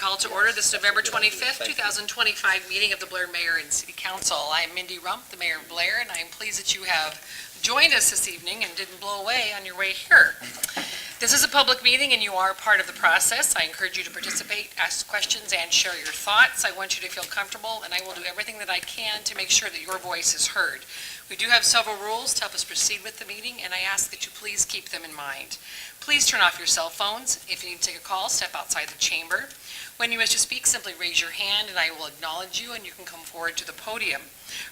call to order this November 25th, 2025 meeting of the Blair Mayor and City Council. I'm Mindy Rump, the Mayor of Blair, and I am pleased that you have joined us this evening and didn't blow away on your way here. This is a public meeting and you are part of the process. I encourage you to participate, ask questions, and share your thoughts. I want you to feel comfortable, and I will do everything that I can to make sure that your voice is heard. We do have several rules to help us proceed with the meeting, and I ask that you please keep them in mind. Please turn off your cell phones. If you need to take a call, step outside the chamber. When you wish to speak, simply raise your hand and I will acknowledge you and you can come forward to the podium.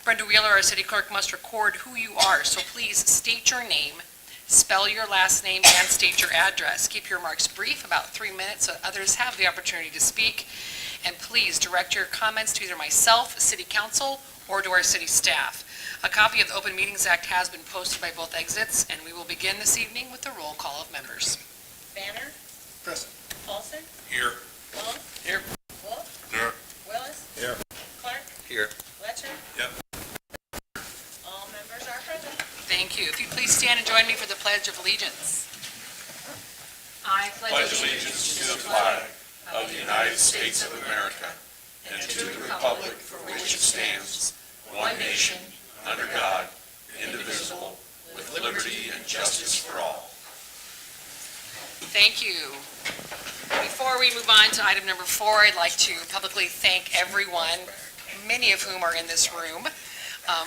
Brenda Wheeler, our city clerk, must record who you are, so please state your name, spell your last name, and state your address. Keep your remarks brief, about 3 minutes, so others have the opportunity to speak. And please direct your comments to either myself, city council, or to our city staff. A copy of the Open Meetings Act has been posted by both exits, and we will begin this evening with the roll call of members. Banner? Present. Paulson? Here. Wolf? Here. Wolf? Here. Willis? Here. Clark? Here. Fletcher? Yep. All members are present. Thank you. If you please stand and join me for the Pledge of Allegiance. I Pledge allegiance to the flag of the United States of America and to the republic for which it stands, one nation, under God, indivisible, with liberty and justice for all. Thank you. Before we move on to item number 4, I'd like to publicly thank everyone, many of whom are in this room,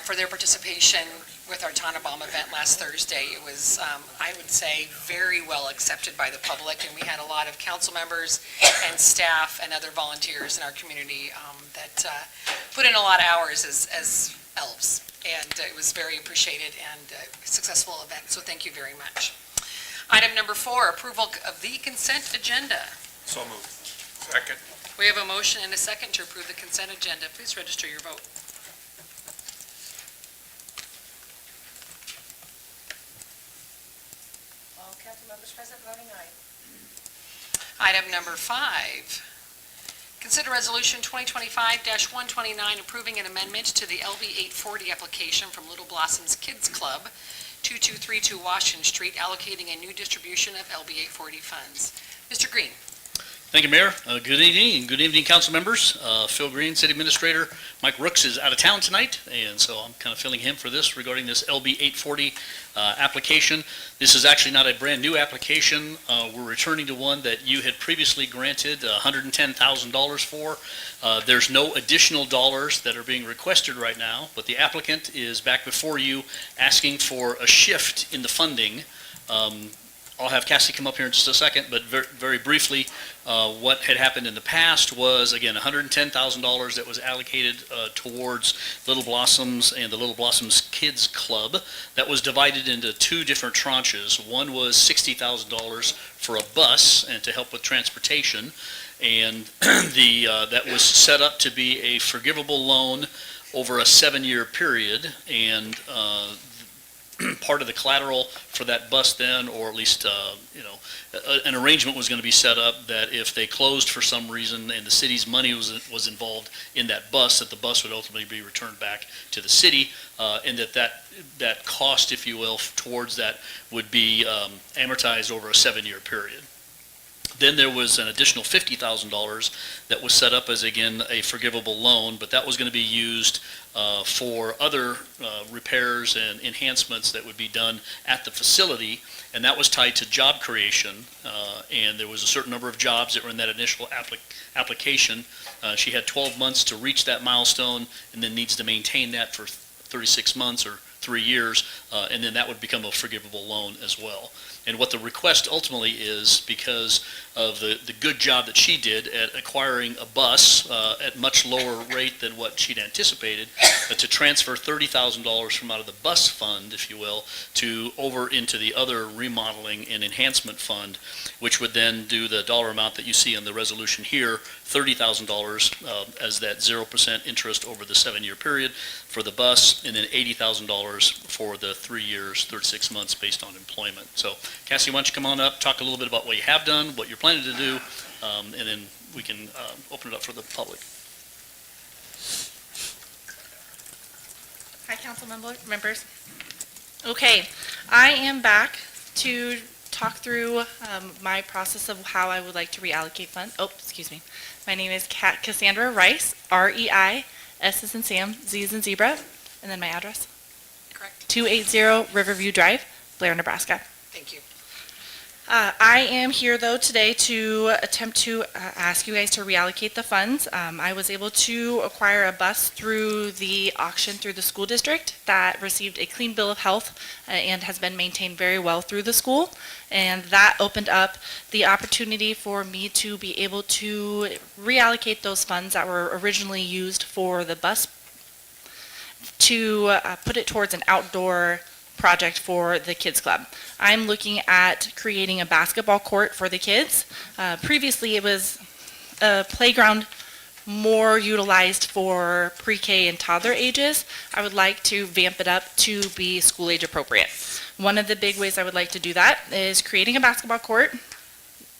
for their participation with our Tannenbaum event last Thursday. It was, I would say, very well accepted by the public, and we had a lot of council members and staff and other volunteers in our community that put in a lot of hours as elves, and it was very appreciated and a successful event, so thank you very much. Item number 4, approval of the consent agenda. So moved. Second. We have a motion and a second to approve the consent agenda. Please register your vote. All council members present voting aye. Item number 5, consider resolution 2025-129 approving an amendment to the LV 840 application from Little Blossoms Kids Club, 2232 Washington Street, allocating a new distribution of LB 840 funds. Mr. Green. Thank you, Mayor. Good evening, and good evening, council members. Phil Green, City Administrator. Mike Rooks is out of town tonight, and so I'm kind of filling him for this regarding this LB 840 application. This is actually not a brand new application. We're returning to one that you had previously granted $110,000 for. There's no additional dollars that are being requested right now, but the applicant is back before you asking for a shift in the funding. I'll have Cassie come up here in just a second, but very briefly, what had happened in the past was, again, $110,000 that was allocated towards Little Blossoms and the Little Blossoms Kids Club. That was divided into 2 different tranches. One was $60,000 for a bus and to help with transportation, and that was set up to be a forgivable loan over a 7-year period, and part of the collateral for that bus then, or at least, an arrangement was going to be set up that if they closed for some reason and the city's money was involved in that bus, that the bus would ultimately be returned back to the city, and that cost, if you will, towards that would be amortized over a 7-year period. Then there was an additional $50,000 that was set up as, again, a forgivable loan, but that was going to be used for other repairs and enhancements that would be done at the facility, and that was tied to job creation, and there was a certain number of jobs that were in that initial application. She had 12 months to reach that milestone and then needs to maintain that for 36 months or 3 years, and then that would become a forgivable loan as well. And what the request ultimately is, because of the good job that she did at acquiring a bus at much lower rate than what she'd anticipated, to transfer $30,000 from out of the bus fund, if you will, to over into the other remodeling and enhancement fund, which would then do the dollar amount that you see in the resolution here, $30,000 as that 0% interest over the 7-year period for the bus, and then $80,000 for the 3 years, 36 months based on employment. So Cassie, why don't you come on up, talk a little bit about what you have done, what you're planning to do, and then we can open it up for the public. Hi, council members. Okay, I am back to talk through my process of how I would like to reallocate funds. Oh, excuse me. My name is Cassandra Rice, REI, S as in Sam, Z as in Zebra, and then my address, Correct? 280 Riverview Drive, Blair, Nebraska. Thank you. I am here, though, today to attempt to ask you guys to reallocate the funds. I was able to acquire a bus through the auction through the school district that received a clean bill of health and has been maintained very well through the school. And that opened up the opportunity for me to be able to reallocate those funds that were originally used for the bus to put it towards an outdoor project for the kids club. I'm looking at creating a basketball court for the kids. Previously, it was a playground more utilized for pre-K and toddler ages. I would like to vamp it up to be school age appropriate. One of the big ways I would like to do that is creating a basketball court.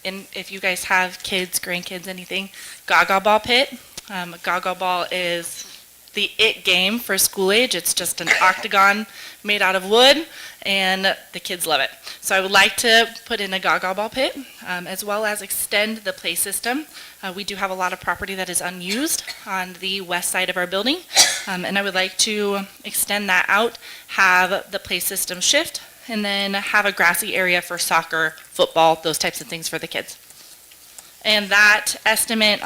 And if you guys have kids, grandkids, anything, Gaga Ball pit. Gaga Ball is the it game for school age. It's just an octagon made out of wood, and the kids love it. So I would like to put in a Gaga Ball pit, as well as extend the play system. We do have a lot of property that is unused on the west side of our building, and I would like to extend that out, have the play system shift, and then have a grassy area for soccer, football, those types of things for the kids. And that estimate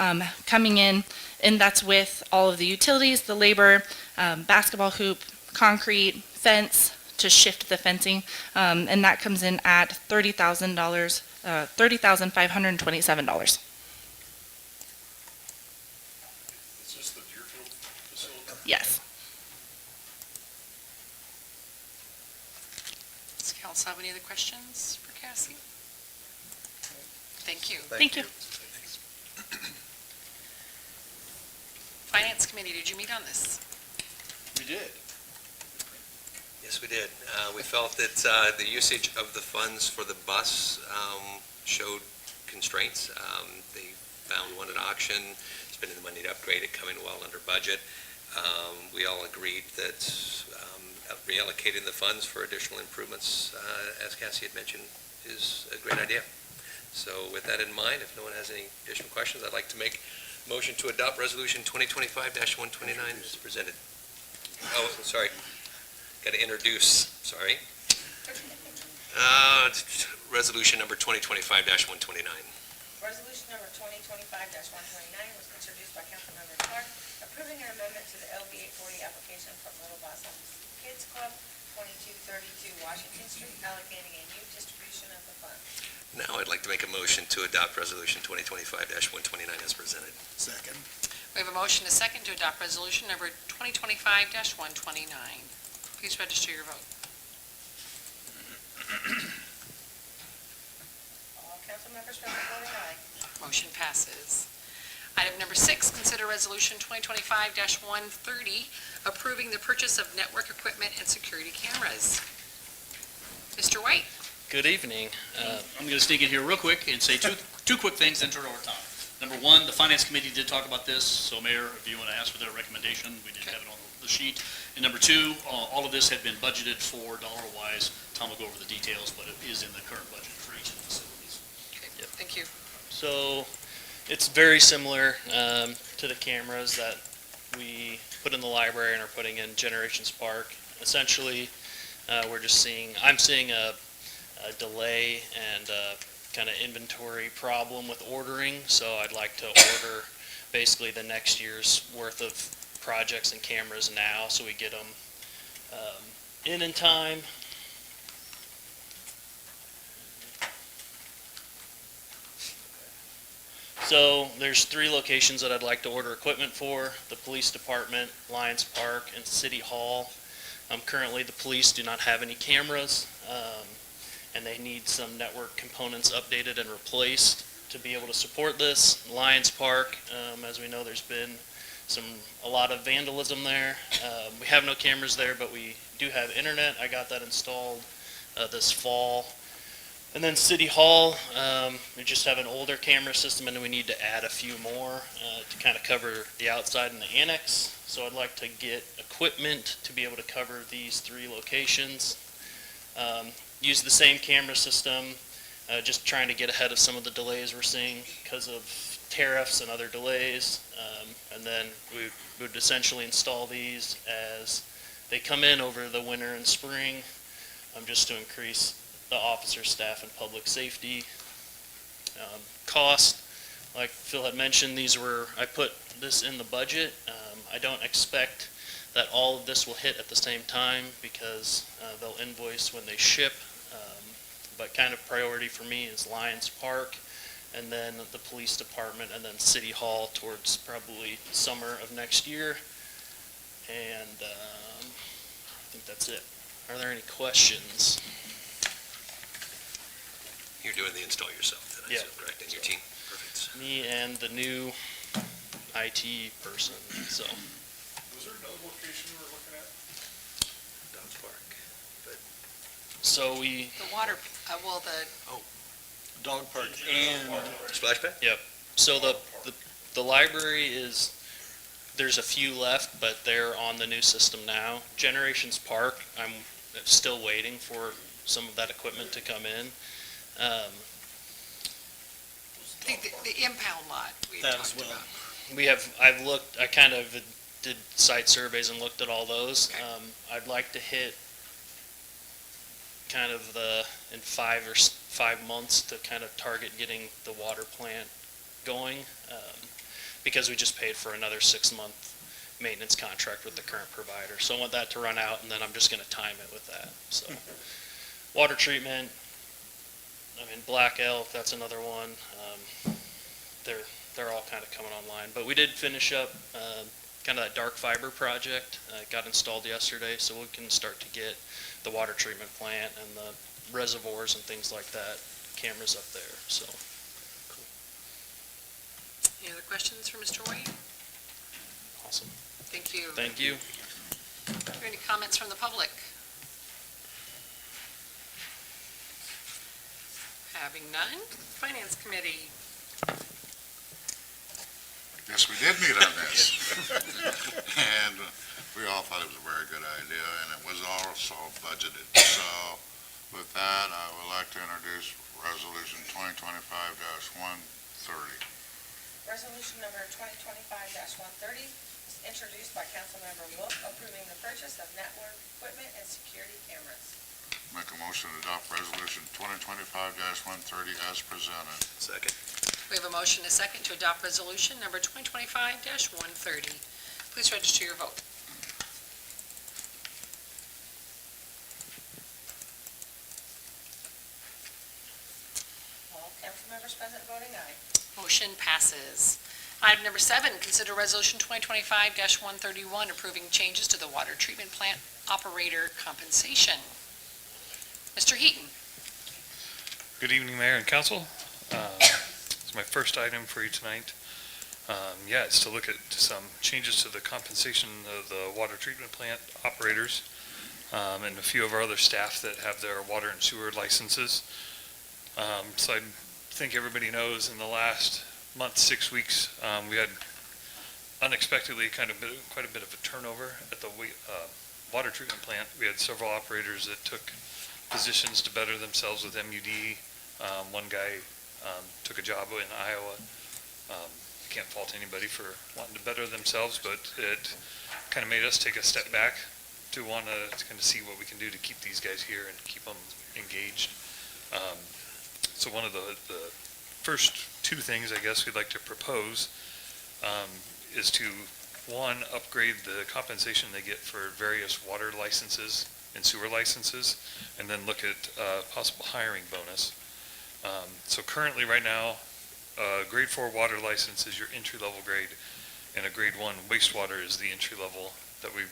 coming in, and that's with all of the utilities, the labor, basketball hoop, concrete, fence, to shift the fencing, and that comes in at $30,000, $30,527. Is this the Deerfield facility? Yes. Does council have any other questions for Cassie? Thank you. Thank you. Finance Committee, did you meet on this? We did. Yes, we did. We felt that the usage of the funds for the bus showed constraints. They found one at auction, spending the money to upgrade it, coming well under budget. We all agreed that reallocating the funds for additional improvements, as Cassie had mentioned, is a great idea. So with that in mind, if no one has any additional questions, I'd like to make motion to adopt Resolution 2025-129 as presented. Oh, sorry. Got to introduce, sorry. Resolution number 2025-129. Resolution number 2025-129 was introduced by Councilmember Clark, approving an amendment to the LB 840 application from Little Boss Kids Club, 2232 Washington Street, allocating a new distribution of the funds. Now I'd like to make a motion to adopt Resolution 2025-129 as presented. Second. We have a motion, a second, to adopt resolution number 2025-129. Please register your vote. All council members present voting aye. Motion passes. Item number 6, consider resolution 2025-130, approving the purchase of network equipment and security cameras. Mr. White? Good evening. I'm going to sneak in here real quick and say two quick things, then turn it over to Tom. Number one, the Finance Committee did talk about this, so Mayor, if you want to ask for their recommendation, we did have it on the sheet. And number two, all of this had been budgeted for dollar-wise. Tom will go over the details, but it is in the current budget for each of the facilities. Okay, thank you. So it's very similar to the cameras that we put in the library and are putting in Generations Park. Essentially, I'm seeing a delay and kind of inventory problem with ordering, so I'd like to order basically the next year's worth of projects and cameras now so we get them in time. So there's 3 locations that I'd like to order equipment for: the police department, Lions Park, and City Hall. Currently the police do not have any cameras, and they need some network components updated and replaced to be able to support this. Lions Park, as we know, there's been a lot of vandalism there. We have no cameras there, but we do have internet. I got that installed this fall. And then City Hall, we just have an older camera system, and we need to add a few more to kind of cover the outside and the annex. So I'd like to get equipment to be able to cover these 3 locations. Use the same camera system just trying to get ahead of some of the delays we're seeing because of tariffs and other delays. And then we would essentially install these as they come in over the winter and spring, just to increase the officer staff and public safety. Cost, like Phil had mentioned, I put this in the budget. I don't expect that all of this will hit at the same time because they'll invoice when they ship. But kind of priority for me is Lions Park, and then the police department, and then City Hall towards probably summer of next year. And I think that's it. Are there any questions? You're doing the install yourself then, I Yeah. assume, correct, and your team? Perfect. Me and the new IT person, so. Was there another location we were looking at? Dodge Park. So we, The water, the Dog park and Splash pad? so the library is, there's a few left, but they're on the new system now. Generations Park, I'm still waiting for some of that equipment to come in. the impound lot we that had as talked well. about. I've looked, I kind of did site surveys and looked at all those. Okay. I'd like to hit kind of in 5 months to kind of target getting the water plant going, because we just paid for another 6-month maintenance contract with the current provider. So I want that to run out, and then I'm just gonna time it with that, so. Water treatment, Black Elk, that's another one. They're all kind of coming online, but we did finish up, kind of that dark fiber project. It got installed yesterday, so we can start to get the water treatment plant and the reservoirs and things like that, cameras up there, so. Any other questions for Mr. White? Awesome. Thank you. Thank you. Are there any comments from the public? Having none, Finance Committee. Yes, we did meet on this. And we all thought it was a very good idea, and it was also budgeted. So with that, I would like to introduce Resolution 2025-130. Resolution number 2025-130 is introduced by Councilmember Wolf, approving the purchase of network equipment and security cameras. Make a motion to adopt Resolution 2025-130 as presented. Second. We have a motion and a second to adopt resolution number 2025-130. Please register your vote. All council members present voting aye. Motion passes. Item number 7, consider resolution 2025-131, approving changes to the water treatment plant operator compensation. Mr. Heaton. Good evening, Mayor and Council. It's my first item for you tonight. It's to look at some changes to the compensation of the water treatment plant operators and a few of our other staff that have their water and sewer licenses. So I think everybody knows in the last month, 6 weeks, we had unexpectedly quite a bit of a turnover at the water treatment plant. We had several operators that took positions to better themselves with MUD. One guy took a job in Iowa. Can't fault anybody for wanting to better themselves, but it kind of made us take a step back to want to kind of see what we can do to keep these guys here and keep them engaged. So one of the first 2 things I guess we'd like to propose is to, one, upgrade the compensation they get for various water licenses and sewer licenses, and then look at possible hiring bonus. So currently, right now, grade 4 water license is your entry-level grade, and a grade 1 wastewater is the entry level that we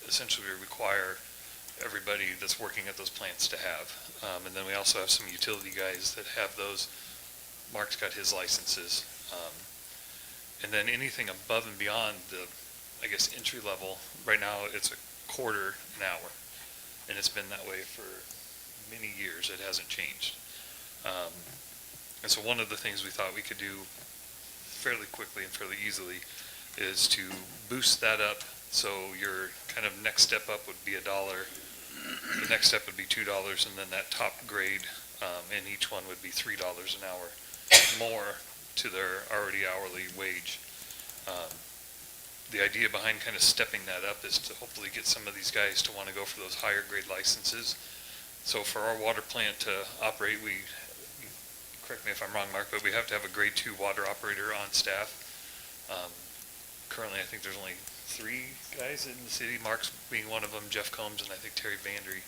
essentially require everybody that's working at those plants to have. And then we also have some utility guys that have those. Mark's got his licenses. And then anything above and beyond the, I guess, entry level, right now it's a quarter an hour. And it's been that way for many years. It hasn't changed. And so one of the things we thought we could do fairly quickly and fairly easily is to boost that up. So your kind of next step up would be $1. The next step would be $2, and then that top grade and each one would be $3 an hour more to their already hourly wage. The idea behind kind of stepping that up is to hopefully get some of these guys to want to go for those higher grade licenses. So for our water plant to operate, correct me if I'm wrong, Mark, but we have to have a grade 2 water operator on staff. Currently, I think there's only 3 guys in the city, Mark's being one of them, Jeff Combs, and I think Terry Vandry.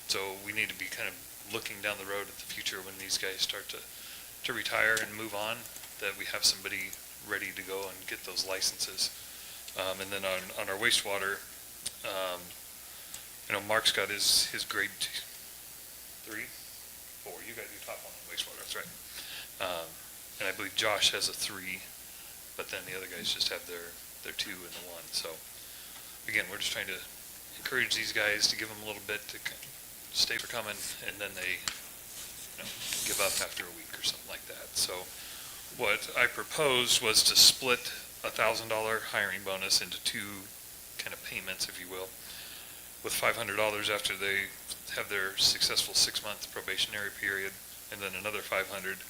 So we need to be kind of looking down the road at the future when these guys start to retire and move on, that we have somebody ready to go and get those licenses. And then on our wastewater, Mark's got his grade 3, 4. You got your top one on wastewater, that's right. And I believe Josh has a 3, but then the other guys just have their 2 and the 1. So again, we're just trying to encourage these guys to give them a little bit to stay for coming, and then they give up after a week or something like that. So what I proposed was to split $1,000 hiring bonus into 2 kind of payments, if you will, with $500 after they have their successful 6-month probationary period, and then another $500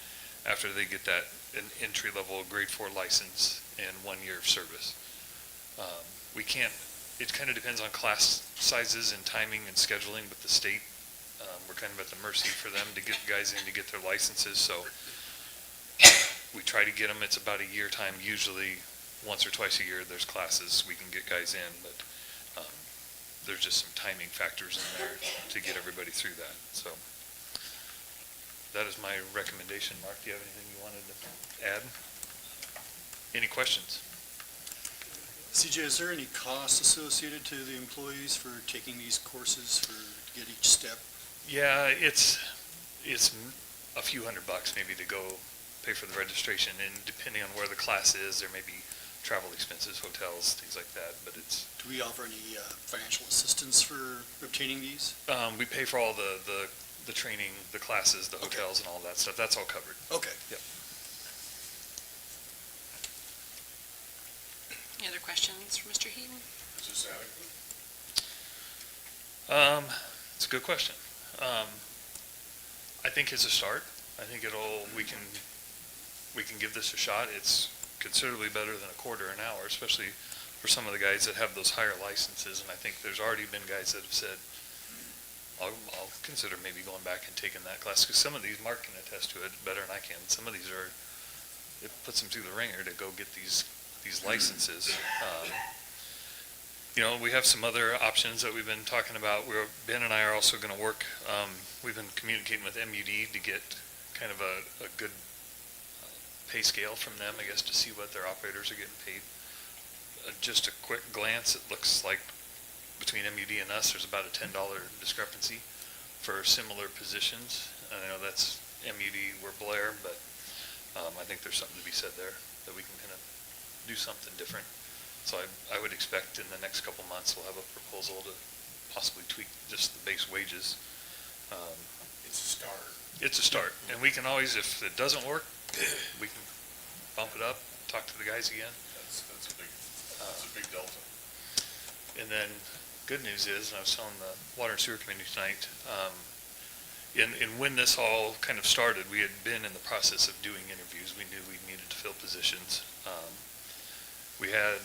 after they get that an entry-level grade 4 license and 1 year of service. It kind of depends on class sizes and timing and scheduling with the state. We're kind of at the mercy for them to get guys in to get their licenses, so we try to get them. It's about a year time, usually once or twice a year there's classes we can get guys in, but there's just some timing factors in there to get everybody through that. So that is my recommendation. Mark, do you have anything you wanted to add? Any questions? CJ, is there any cost associated to the employees for taking these courses to get each step? Yeah, it's a few $100 maybe to go pay for the registration, and depending on where the class is, there may be travel expenses, hotels, things like that, but it's... Do we offer any financial assistance for obtaining these? We pay for all the training, the classes, the hotels, and all that stuff. That's all covered. Okay. Yep. Any other questions for Mr. Heaton? Is this adequate? It's a good question. I think it's a start. I think we can give this a shot. It's considerably better than a quarter an hour, especially for some of the guys that have those higher licenses. And I think there's already been guys that have said, I'll consider maybe going back and taking that class, because some of these, Mark can attest to it better than I can. Some of these it puts them through the ringer to go get these licenses. We have some other options that we've been talking about. Ben and I are also going to work, we've been communicating with MUD to get kind of a good pay scale from them, I guess, to see what their operators are getting paid. Just a quick glance, it looks like between MUD and us, there's about a $10 discrepancy for similar positions. I know that's MUD, we're Blair, but I think there's something to be said there, that we can kind of do something different. So I would expect in the next couple months we'll have a proposal to possibly tweak just the base wages. It's a start. It's a start, and we can always, if it doesn't work, we can bump it up, talk to the guys again. That's a big delta. And then, good news is, and I was telling the Water and Sewer Committee tonight, and when this all kind of started, we had been in the process of doing interviews. We knew we needed to fill positions. We had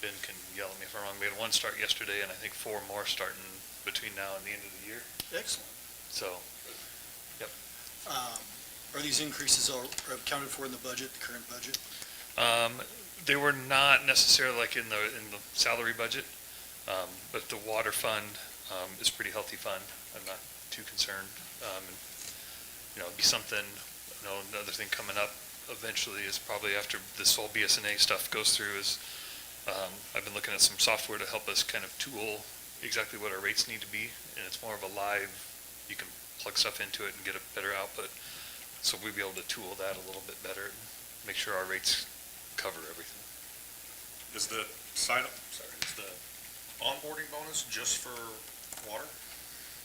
Ben can yell at me if I'm wrong, we had 1 start yesterday, and I think 4 more starting between now and the end of the year. Excellent. So, yep. Are these increases all accounted for in the budget, the current budget? They were not necessarily like in the salary budget, but the water fund is a pretty healthy fund. I'm not too concerned. It'd be something, another thing coming up eventually is probably after this whole BSNA stuff goes through is I've been looking at some software to help us kind of tool exactly what our rates need to be, and it's more of a live, you can plug stuff into it and get a better output. So we'll be able to tool that a little bit better and make sure our rates cover everything. Is the onboarding bonus just for water?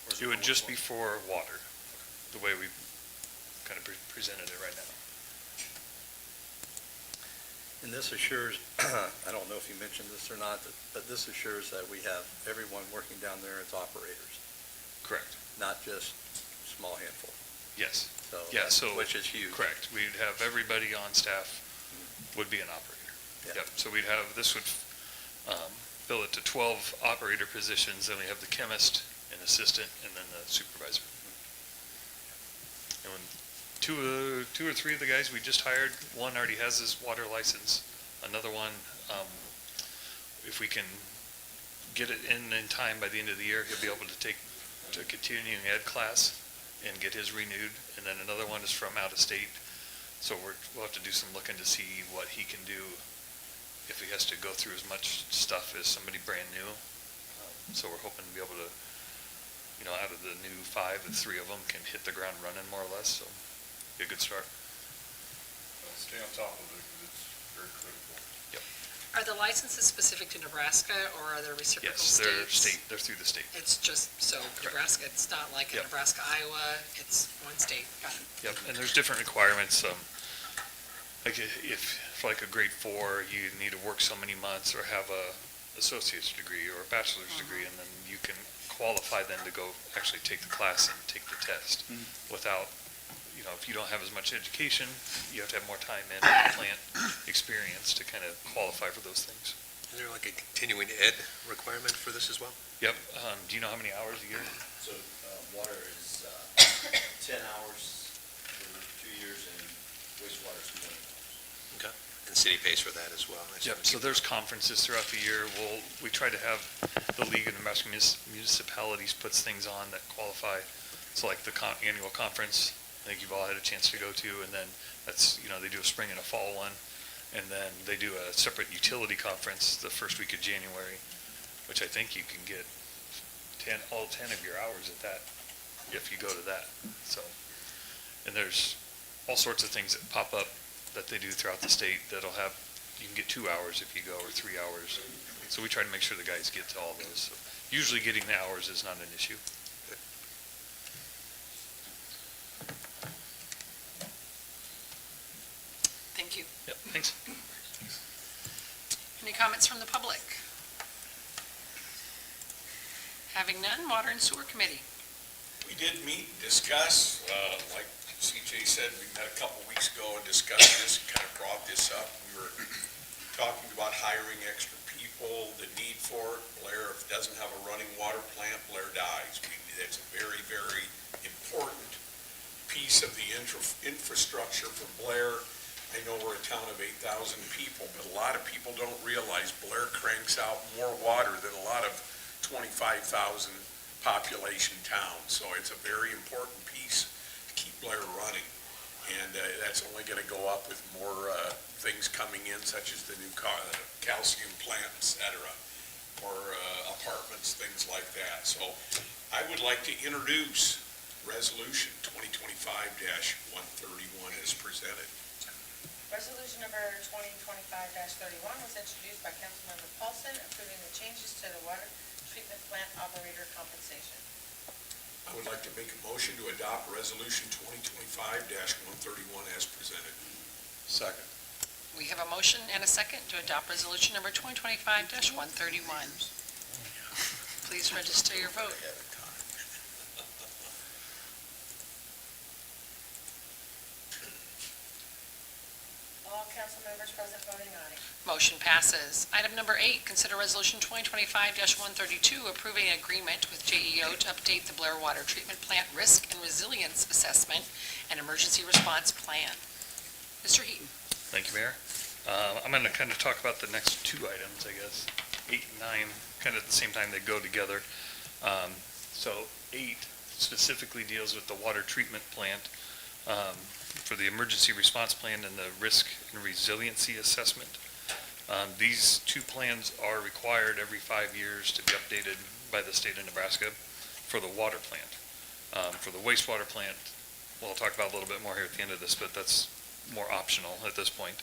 Or is It would for just be wastewater? for water, the way we've kind of presented it right now. And this assures, I don't know if you mentioned this or not, but this assures that we have everyone working down there as operators. Correct. not just small handful. Yes, So, Yeah, so- which is huge. correct. We'd have everybody on staff would be an operator. Yeah. Yep, so we'd have, this would fill it to 12 operator positions, then we have the chemist, an assistant, and then the supervisor. And when two or three of the guys we just hired, one already has his water license, another one, if we can get it in time by the end of the year, he'll be able to take a continuing ed class and get his renewed, and then another one is from out of state, so we'll have to do some looking to see what he can do if he has to go through as much stuff as somebody brand new. So we're hoping to be able to, out of the new 5, the 3 of them can hit the ground running more or less, so be a good start. Stay on top of it, because it's very critical. Are the licenses specific to Nebraska, or are there reciprocal Yes, states? they're through the state. It's just, so Nebraska, it's not like a Yep. Nebraska, Iowa, it's one state, got it. Yep, and there's different requirements, like if, for like a grade 4, you need to work so many months or have a associate's degree or a bachelor's degree, and then you can qualify then to go actually take the class and take the test without, if you don't have as much education, you have to have more time in plant experience to kind of qualify for those things. Is there like a continuing ed requirement for this as well? Yep, do you know how many hours a year? So, water is 10 hours for 2 years, and wastewater is 20 hours. And city pays for that as well? I Yep, assume. so there's conferences throughout the year. We try to have the League of Nebraska Municipalities puts things on that qualify. So like the annual conference, I think you've all had a chance to go to, and then that's, they do a spring and a fall one. And then they do a separate utility conference the first week of January, which I think you can get all 10 of your hours at that, if you go to that. So, and there's all sorts of things that pop up that they do throughout the state that'll have, you can get 2 hours if you go, or 3 hours. So we try to make sure the guys get to all those. So usually getting the hours is not an issue. Thank you. Yep, thanks. Any comments from the public? Having none, Water and Sewer Committee. We did meet and discuss, like CJ said, we met a couple weeks ago and discussed this, and kind of brought this up. We were talking about hiring extra people, the need for it. Blair, if it doesn't have a running water plant, Blair dies. It's a very, very important piece of the infrastructure for Blair. I know we're a town of 8,000 people, but a lot of people don't realize Blair cranks out more water than a lot of 25,000 population towns. So it's a very important piece to keep Blair running. And that's only going to go up with more things coming in, such as the new calcium plant, et cetera, or apartments, things like that. So I would like to introduce Resolution 2025-131 as presented. Resolution number 2025-31 was introduced by Councilmember Paulson, approving the changes to the water treatment plant operator compensation. I would like to make a motion to adopt Resolution 2025-131 as presented. Second. We have a motion and a second to adopt resolution number 2025-131. Please register your vote. All council members present voting aye. Motion passes. Item number 8, consider resolution 2025-132, approving an agreement with JEO to update the Blair Water Treatment Plant Risk and Resilience Assessment and Emergency Response Plan. Mr. Heaton. Thank you, Mayor. I'm going to kind of talk about the next 2 items, I guess, 8 and 9, kind of at the same time they go together. So 8 specifically deals with the water treatment plant for the emergency response plan and the risk and resiliency assessment. These 2 plans are required every 5 years to be updated by the state of Nebraska for the water plant. For the wastewater plant, we'll talk about a little bit more here at the end of this, but that's more optional at this point.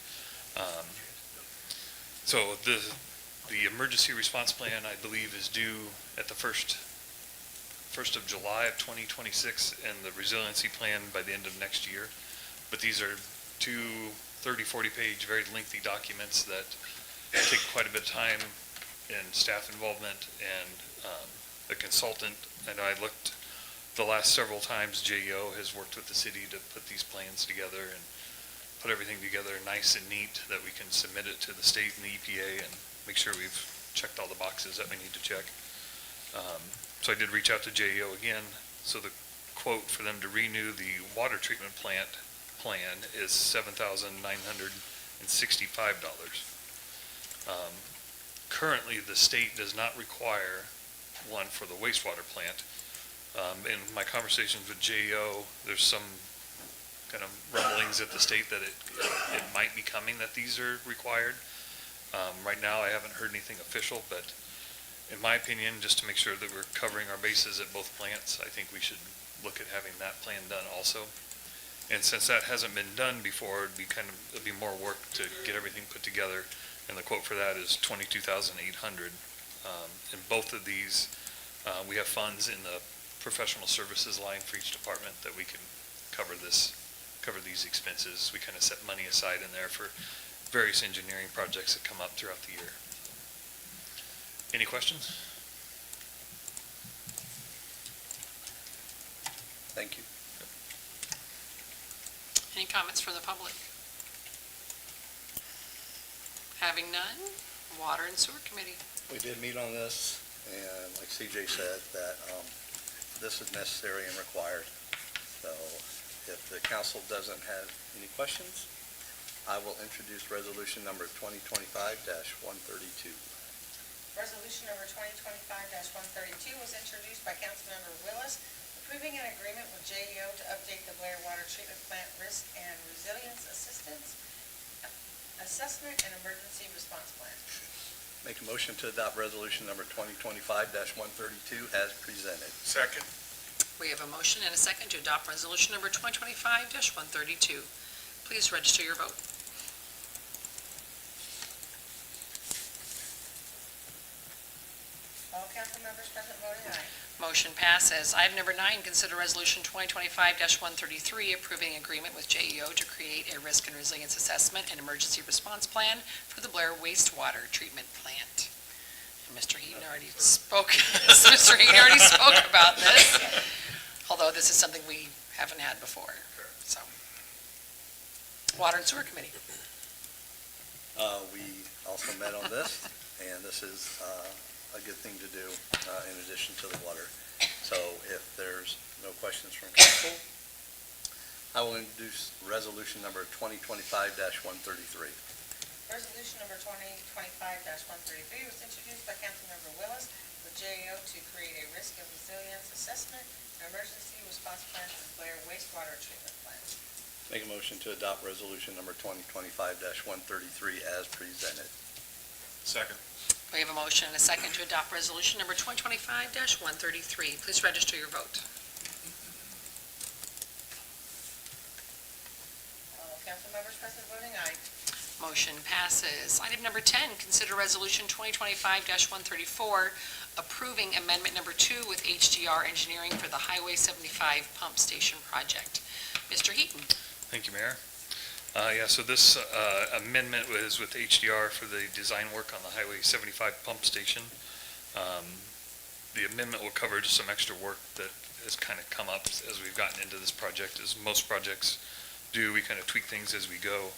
So the emergency response plan, I believe, is due at the first of July of 2026, and the resiliency plan by the end of next year. But these are 2 30, 40-page, very lengthy documents that take quite a bit of time and staff involvement, and the consultant, I know I looked the last several times JEO has worked with the city to put these plans together and put everything together nice and neat that we can submit it to the state and the EPA and make sure we've checked all the boxes that we need to check. So I did reach out to JEO again. So the quote for them to renew the water treatment plant plan is $7,965. Currently, the state does not require one for the wastewater plant. In my conversations with JEO, there's some kind of rumblings at the state that it might be coming that these are required. Right now, I haven't heard anything official, but in my opinion, just to make sure that we're covering our bases at both plants, I think we should look at having that plan done also. And since that hasn't been done before, it'd be more work to get everything put together. And the quote for that is $22,800. In both of these, we have funds in the professional services line for each department that we can cover these expenses. We kind of set money aside in there for various engineering projects that come up throughout the year. Any questions? Thank you. Any comments from the public? Having none, Water and Sewer Committee. We did meet on this, and like CJ said, that this is necessary and required. So if the council doesn't have any questions, I will introduce resolution number 2025-132. Resolution number 2025-132 was introduced by Councilmember Willis, approving an agreement with JEO to update the Blair Water Treatment Plant Risk and Resilience Assessment and Emergency Response Plan. Make a motion to adopt resolution number 2025-132 as presented. Second. We have a motion and a second to adopt resolution number 2025-132. Please register your vote. All council members present voting aye. Motion passes. Item number 9, consider resolution 2025-133, approving agreement with JEO to create a risk and resilience assessment and emergency response plan for the Blair wastewater treatment plant. And Mr. Heaton already spoke. Mr. Heaton already spoke about this, although this is something we haven't had before. So, Water and Sewer Committee. We also met on this, and this is a good thing to do in addition to the water. So if there's no questions from council, I will introduce resolution number 2025-133. Resolution number 2025-133 was introduced by Councilmember Willis with JEO to create a risk and resilience assessment and emergency response plan for the Blair wastewater treatment plant. Make a motion to adopt resolution number 2025-133 as presented. Second. We have a motion and a second to adopt resolution number 2025-133. Please register your vote. All council members present voting aye. Motion passes. Item number 10, consider resolution 2025-134, approving amendment number 2 with HDR Engineering for the Highway 75 pump station project. Mr. Heaton. Thank you, Mayor. So this amendment was with HDR for the design work on the Highway 75 pump station. The amendment will cover just some extra work that has kind of come up as we've gotten into this project. As most projects do, we kind of tweak things as we go.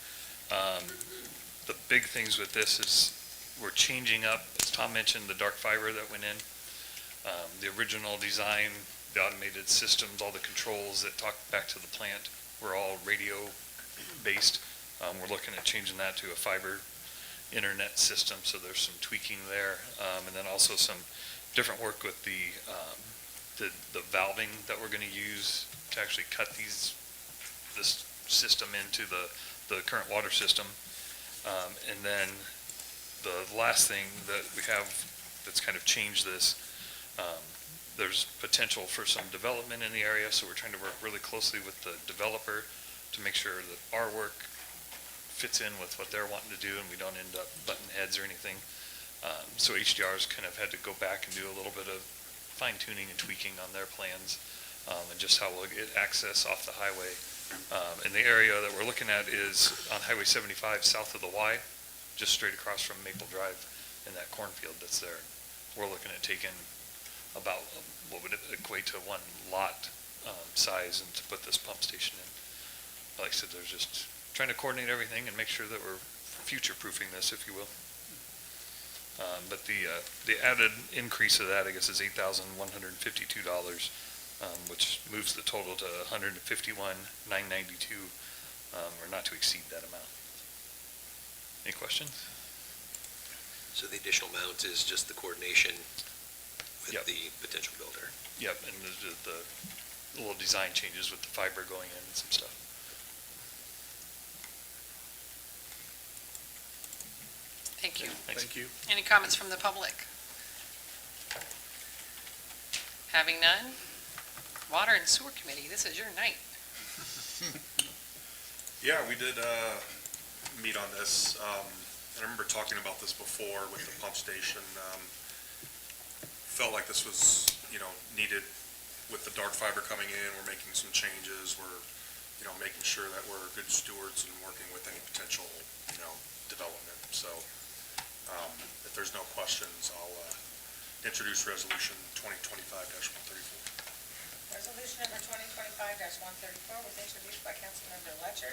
The big things with this is we're changing up, as Tom mentioned, the dark fiber that went in. The original design, the automated systems, all the controls that talk back to the plant were all radio-based. We're looking at changing that to a fiber internet system, so there's some tweaking there. And then also some different work with the valving that we're going to use to actually cut this system into the current water system. And then the last thing that we have that's kind of changed this, there's potential for some development in the area, so we're trying to work really closely with the developer to make sure that our work fits in with what they're wanting to do and we don't end up butting heads or anything. So HDR's kind of had to go back and do a little bit of fine tuning and tweaking on their plans and just how we'll get access off the highway. And the area that we're looking at is on Highway 75 south of the Y, just straight across from Maple Drive in that cornfield that's there. We're looking at taking about what would equate to one lot size and to put this pump station in. Like I said, there's just trying to coordinate everything and make sure that we're future-proofing this, if you will. But the added increase of that, I guess, is $8,152, which moves the total to $151,992, or not to exceed that amount. Any questions? So the additional amount is just the coordination with Yep. the potential builder. Yep, and the little design changes with the fiber going in and some stuff. Thank you. Thanks. Thank you. Any comments from the public? Having none, Water and Sewer Committee, this is your night. Yeah, we did meet on this. I remember talking about this before with the pump station. Felt like this was, needed with the dark fiber coming in. We're making some changes. We're, making sure that we're good stewards and working with any potential, development. So if there's no questions, I'll introduce Resolution 2025-134. Resolution number 2025-134 was introduced by Councilmember Letcher.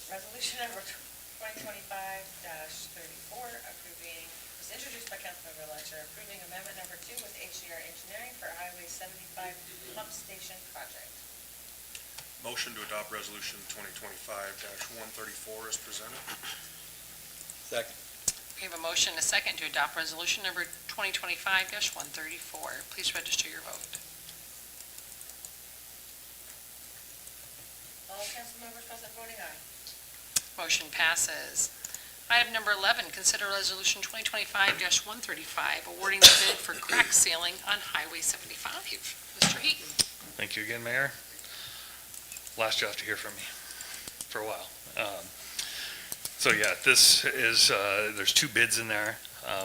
Resolution number 2025-34 was introduced by Councilmember Letcher, approving amendment number 2 with HDR Engineering for Highway 75 pump station project. Motion to adopt Resolution 2025-134 is presented. Second. We have a motion and a second to adopt resolution number 2025-134. Please register your vote. All council members present voting aye. Motion passes. Item number 11, consider resolution 2025-135, awarding the bid for crack sealing on Highway 75. Mr. Heaton. Thank you again, Mayor. Last you'll have to hear from me for a while. So yeah, this is, there's two bids in there.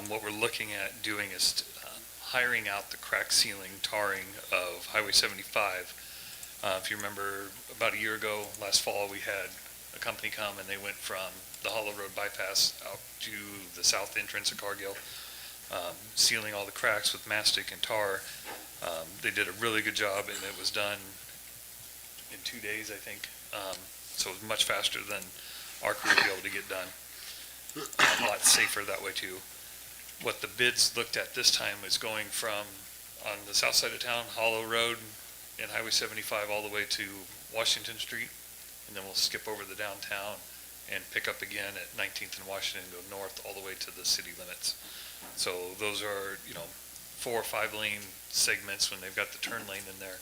What we're looking at doing is hiring out the crack sealing, tarring of Highway 75. If you remember, about a year ago, last fall, we had a company come and they went from the Hollow Road bypass out to the south entrance of Cargill, sealing all the cracks with mastic and tar. They did a really good job, and it was done in 2 days, I think. So it was much faster than our crew would be able to get done. A lot safer that way too. What the bids looked at this time is going from on the south side of town, Hollow Road and Highway 75 all the way to Washington Street, and then we'll skip over the downtown and pick up again at 19th and Washington and go north all the way to the city limits. So those are, 4 or 5 lane segments when they've got the turn lane in there,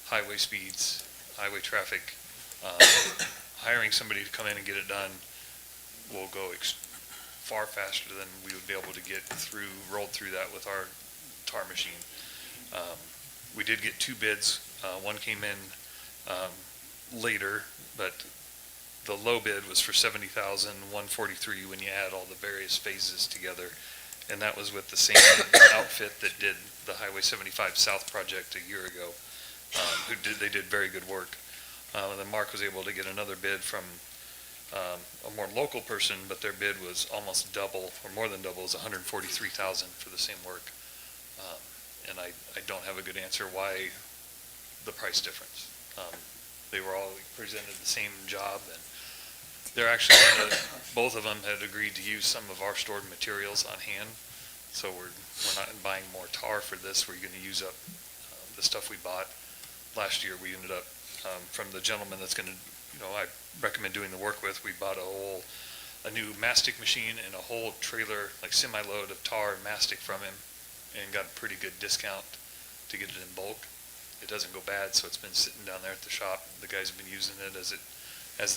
highway speeds, highway traffic. Hiring somebody to come in and get it done will go far faster than we would be able to rolled through that with our tar machine. We did get 2 bids. One came in later, but the low bid was for $70,143 when you add all the various phases together. And that was with the same outfit that did the Highway 75 South project a year ago. They did very good work. And then Mark was able to get another bid from a more local person, but their bid was almost double, or more than double, it was $143,000 for the same work. And I don't have a good answer why the price difference. They were all presented the same job, and they're actually, both of them had agreed to use some of our stored materials on hand. So we're not buying more tar for this. We're going to use up the stuff we bought last year. We ended up, from the gentleman that's going to, I recommend doing the work with, we bought a new mastic machine and a whole trailer, like semi-load of tar and mastic from him, and got a pretty good discount to get it in bulk. It doesn't go bad, so it's been sitting down there at the shop. The guys have been using it as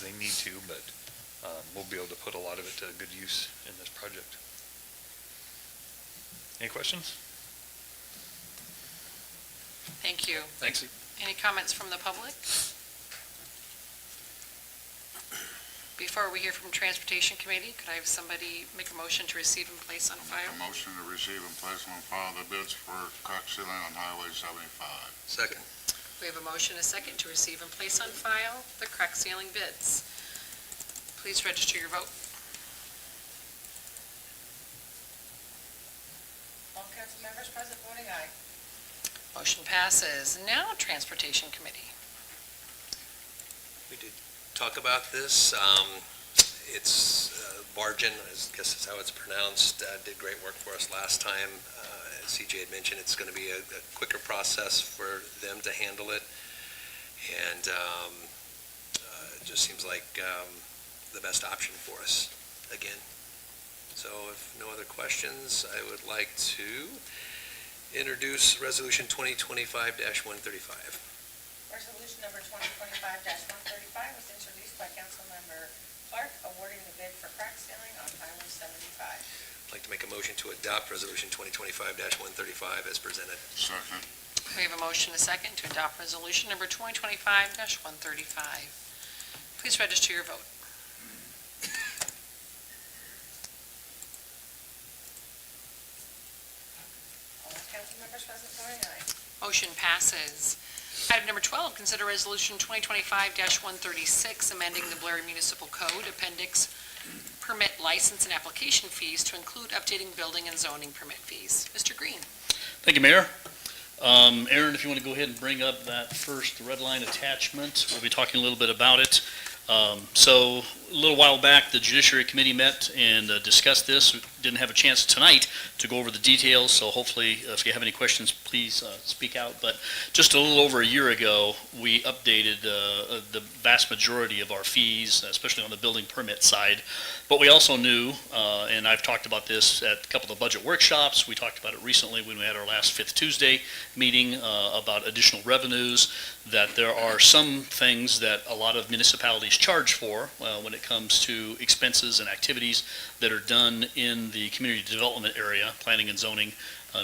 they need to, but we'll be able to put a lot of it to good use in this project. Any questions? Thank you. Thanks. Any comments from the public? Before we hear from Transportation Committee, could I have somebody make a motion to receive and place on file? A motion to receive and place on file the bids for crack sealing on Highway 75. Second. We have a motion, a second, to receive and place on file the crack ceiling bids. Please register your vote. All council members present voting aye. Motion passes. Now, Transportation Committee. We did talk about this. It's Bargain, I guess is how it's pronounced, did great work for us last time. As CJ had mentioned, it's going to be a quicker process for them to handle it. And it just seems like the best option for us, again. So if no other questions, I would like to introduce Resolution 2025-135. Resolution number 2025-135 was introduced by Councilmember Clark, awarding the bid for crack ceiling on Highway 75. I'd like to make a motion to adopt Resolution 2025-135 as presented. Second. We have a motion, a second, to adopt resolution number 2025-135. Please register your vote. All council members present voting aye. Motion passes. Item number 12, consider resolution 2025-136, amending the Blair Municipal Code Appendix Permit License and Application Fees to include updating building and zoning permit fees. Mr. Green. Thank you, Mayor. Aaron, if you want to go ahead and bring up that first red line attachment, we'll be talking a little bit about it. So a little while back, the Judiciary Committee met and discussed this. We didn't have a chance tonight to go over the details, so hopefully if you have any questions, please speak out. But just a little over a year ago, we updated the vast majority of our fees, especially on the building permit side. But we also knew, and I've talked about this at a couple of budget workshops, we talked about it recently when we had our last Fifth Tuesday meeting about additional revenues, that there are some things that a lot of municipalities charge for when it comes to expenses and activities that are done in the community development area, planning and zoning,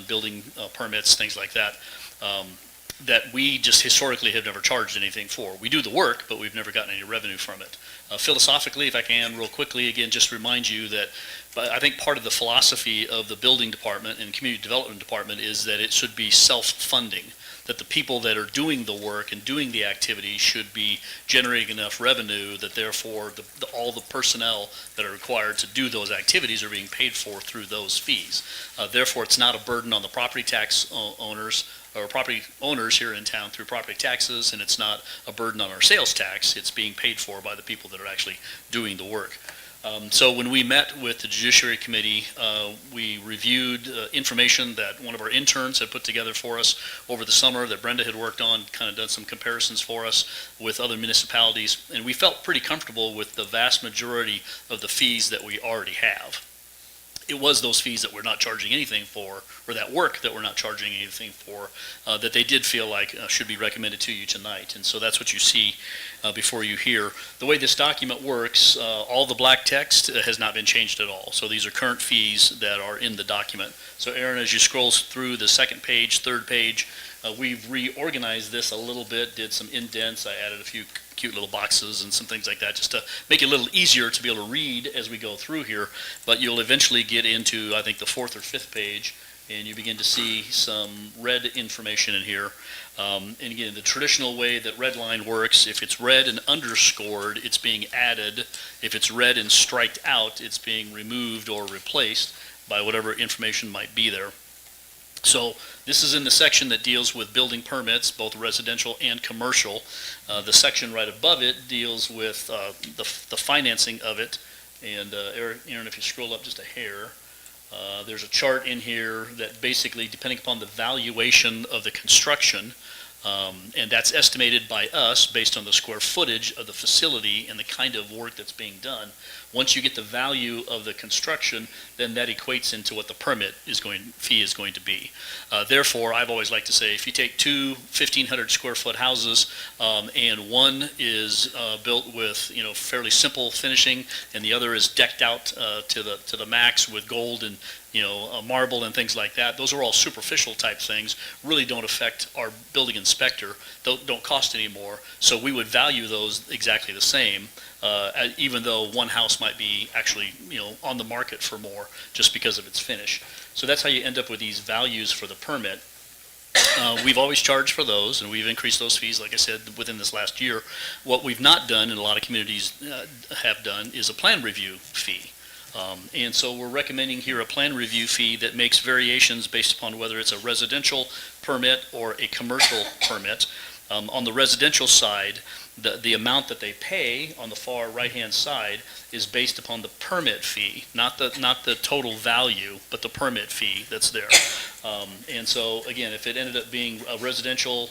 building permits, things like that, that we just historically have never charged anything for. We do the work, but we've never gotten any revenue from it. Philosophically, if I can, real quickly, again, just remind you that I think part of the philosophy of the building department and community development department is that it should be self-funding, that the people that are doing the work and doing the activity should be generating enough revenue that therefore all the personnel that are required to do those activities are being paid for through those fees. Therefore, it's not a burden on the property tax owners or property owners here in town through property taxes, and it's not a burden on our sales tax. It's being paid for by the people that are actually doing the work. So when we met with the Judiciary Committee, we reviewed information that one of our interns had put together for us over the summer that Brenda had worked on, kind of done some comparisons for us with other municipalities, and we felt pretty comfortable with the vast majority of the fees that we already have. It was those fees that we're not charging anything for, or that work that we're not charging anything for, that they did feel like should be recommended to you tonight. And so that's what you see before you here. The way this document works, all the black text has not been changed at all. So these are current fees that are in the document. So Aaron, as you scroll through the second page, third page, we've reorganized this a little bit, did some indents. I added a few cute little boxes and some things like that just to make it a little easier to be able to read as we go through here. But you'll eventually get into, I think, the fourth or fifth page, and you begin to see some red information in here. And again, the traditional way that red line works, if it's red and underscored, it's being added. If it's red and striked out, it's being removed or replaced by whatever information might be there. So this is in the section that deals with building permits, both residential and commercial. The section right above it deals with the financing of it. And Aaron, if you scroll up just a hair, there's a chart in here that basically, depending upon the valuation of the construction, and that's estimated by us based on the square footage of the facility and the kind of work that's being done. Once you get the value of the construction, then that equates into what the permit fee is going to be. Therefore, I've always liked to say, if you take two 1,500 square foot houses, and one is built with fairly simple finishing, and the other is decked out to the max with gold and marble and things like that. Those are all superficial type things, really don't affect our building inspector, don't cost any more. So we would value those exactly the same, even though one house might be actually on the market for more just because of its finish. So that's how you end up with these values for the permit. We've always charged for those, and we've increased those fees, like I said, within this last year. What we've not done, and a lot of communities have done, is a plan review fee. And so we're recommending here a plan review fee that makes variations based upon whether it's a residential permit or a commercial permit. On the residential side, the amount that they pay on the far right-hand side is based upon the permit fee, not the total value, but the permit fee that's there. And so, again, if it ended up being a residential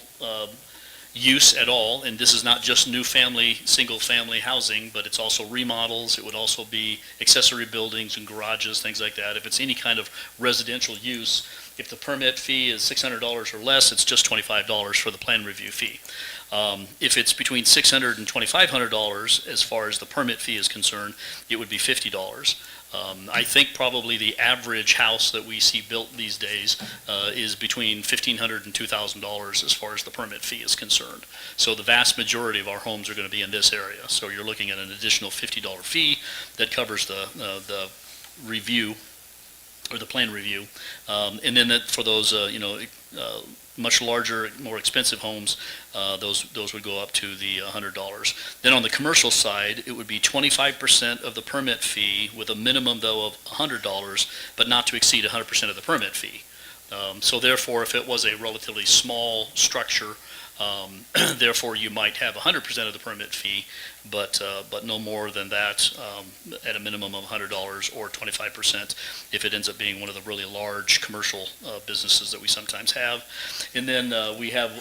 use at all, and this is not just new family, single-family housing, but it's also remodels, it would also be accessory buildings and garages, things like that. If it's any kind of residential use, if the permit fee is $600 or less, it's just $25 for the plan review fee. If it's between $600 and $2,500 as far as the permit fee is concerned, it would be $50. I think probably the average house that we see built these days is between $1,500 and $2,000 as far as the permit fee is concerned. So the vast majority of our homes are going to be in this area. So you're looking at an additional $50 fee that covers the review, or the plan review. And then for those, much larger, more expensive homes, those would go up to the $100. Then on the commercial side, it would be 25% of the permit fee with a minimum, though, of $100, but not to exceed 100% of the permit fee. So therefore, if it was a relatively small structure, therefore you might have 100% of the permit fee, but no more than that, at a minimum of $100 or 25% if it ends up being one of the really large commercial businesses that we sometimes have. And then we have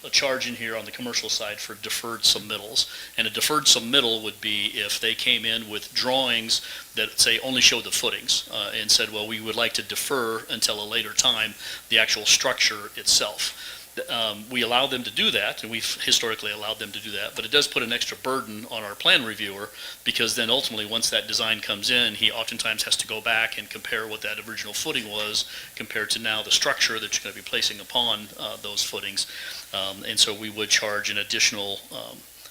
a charge in here on the commercial side for deferred submittals. And a deferred submittal would be if they came in with drawings that, say, only showed the footings and said, well, we would like to defer until a later time the actual structure itself. We allow them to do that, and we've historically allowed them to do that, but it does put an extra burden on our plan reviewer, because then ultimately, once that design comes in, he oftentimes has to go back and compare what that original footing was compared to now the structure that you're going to be placing upon those footings. And so we would charge an additional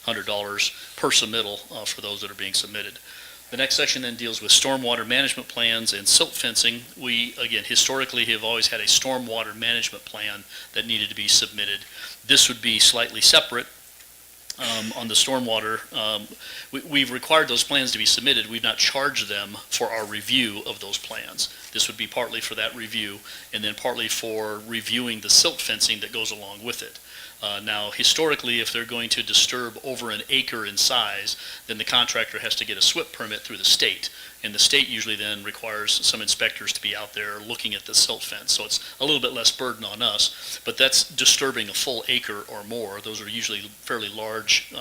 $100 per submittal for those that are being submitted. The next section then deals with stormwater management plans and silt fencing. We, again, historically have always had a stormwater management plan that needed to be submitted. This would be slightly separate. On the stormwater, we've required those plans to be submitted. We've not charged them for our review of those plans. This would be partly for that review, and then partly for reviewing the silt fencing that goes along with it. Now, historically, if they're going to disturb over an acre in size, then the contractor has to get a SWIP permit through the state. And the state usually then requires some inspectors to be out there looking at the silt fence. So it's a little bit less burden on us, but that's disturbing a full acre or more. Those are usually fairly large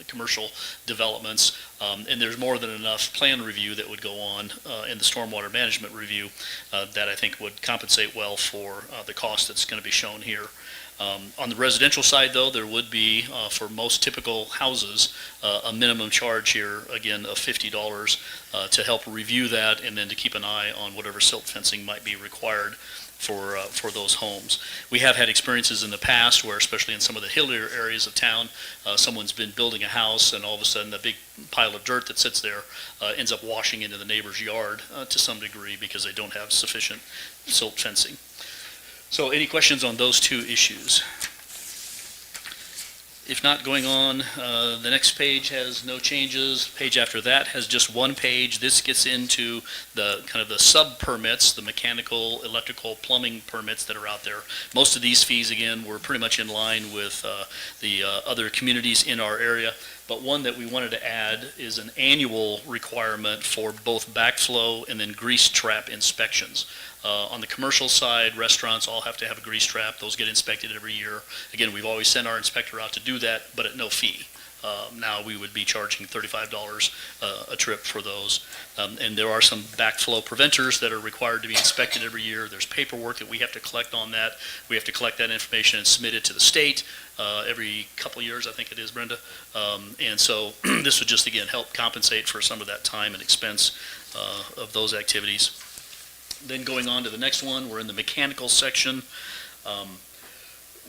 commercial developments. And there's more than enough plan review that would go on in the stormwater management review that I think would compensate well for the cost that's going to be shown here. On the residential side, though, there would be, for most typical houses, a minimum charge here, again, of $50 to help review that, and then to keep an eye on whatever silt fencing might be required for those homes. We have had experiences in the past where, especially in some of the hillier areas of town, someone's been building a house, and all of a sudden the big pile of dirt that sits there ends up washing into the neighbor's yard to some degree because they don't have sufficient silt fencing. So any questions on those two issues? If not, going on, the next page has no changes. Page after that has just one page. This gets into the kind of the sub-permits, the mechanical, electrical, plumbing permits that are out there. Most of these fees, again, were pretty much in line with the other communities in our area. But one that we wanted to add is an annual requirement for both backflow and then grease trap inspections. On the commercial side, restaurants all have to have a grease trap. Those get inspected every year. Again, we've always sent our inspector out to do that, but at no fee. Now we would be charging $35 a trip for those. And there are some backflow preventers that are required to be inspected every year. There's paperwork that we have to collect on that. We have to collect that information and submit it to the state every couple of years, I think it is, Brenda. And so this would just, again, help compensate for some of that time and expense of those activities. Then going on to the next one, we're in the mechanical section.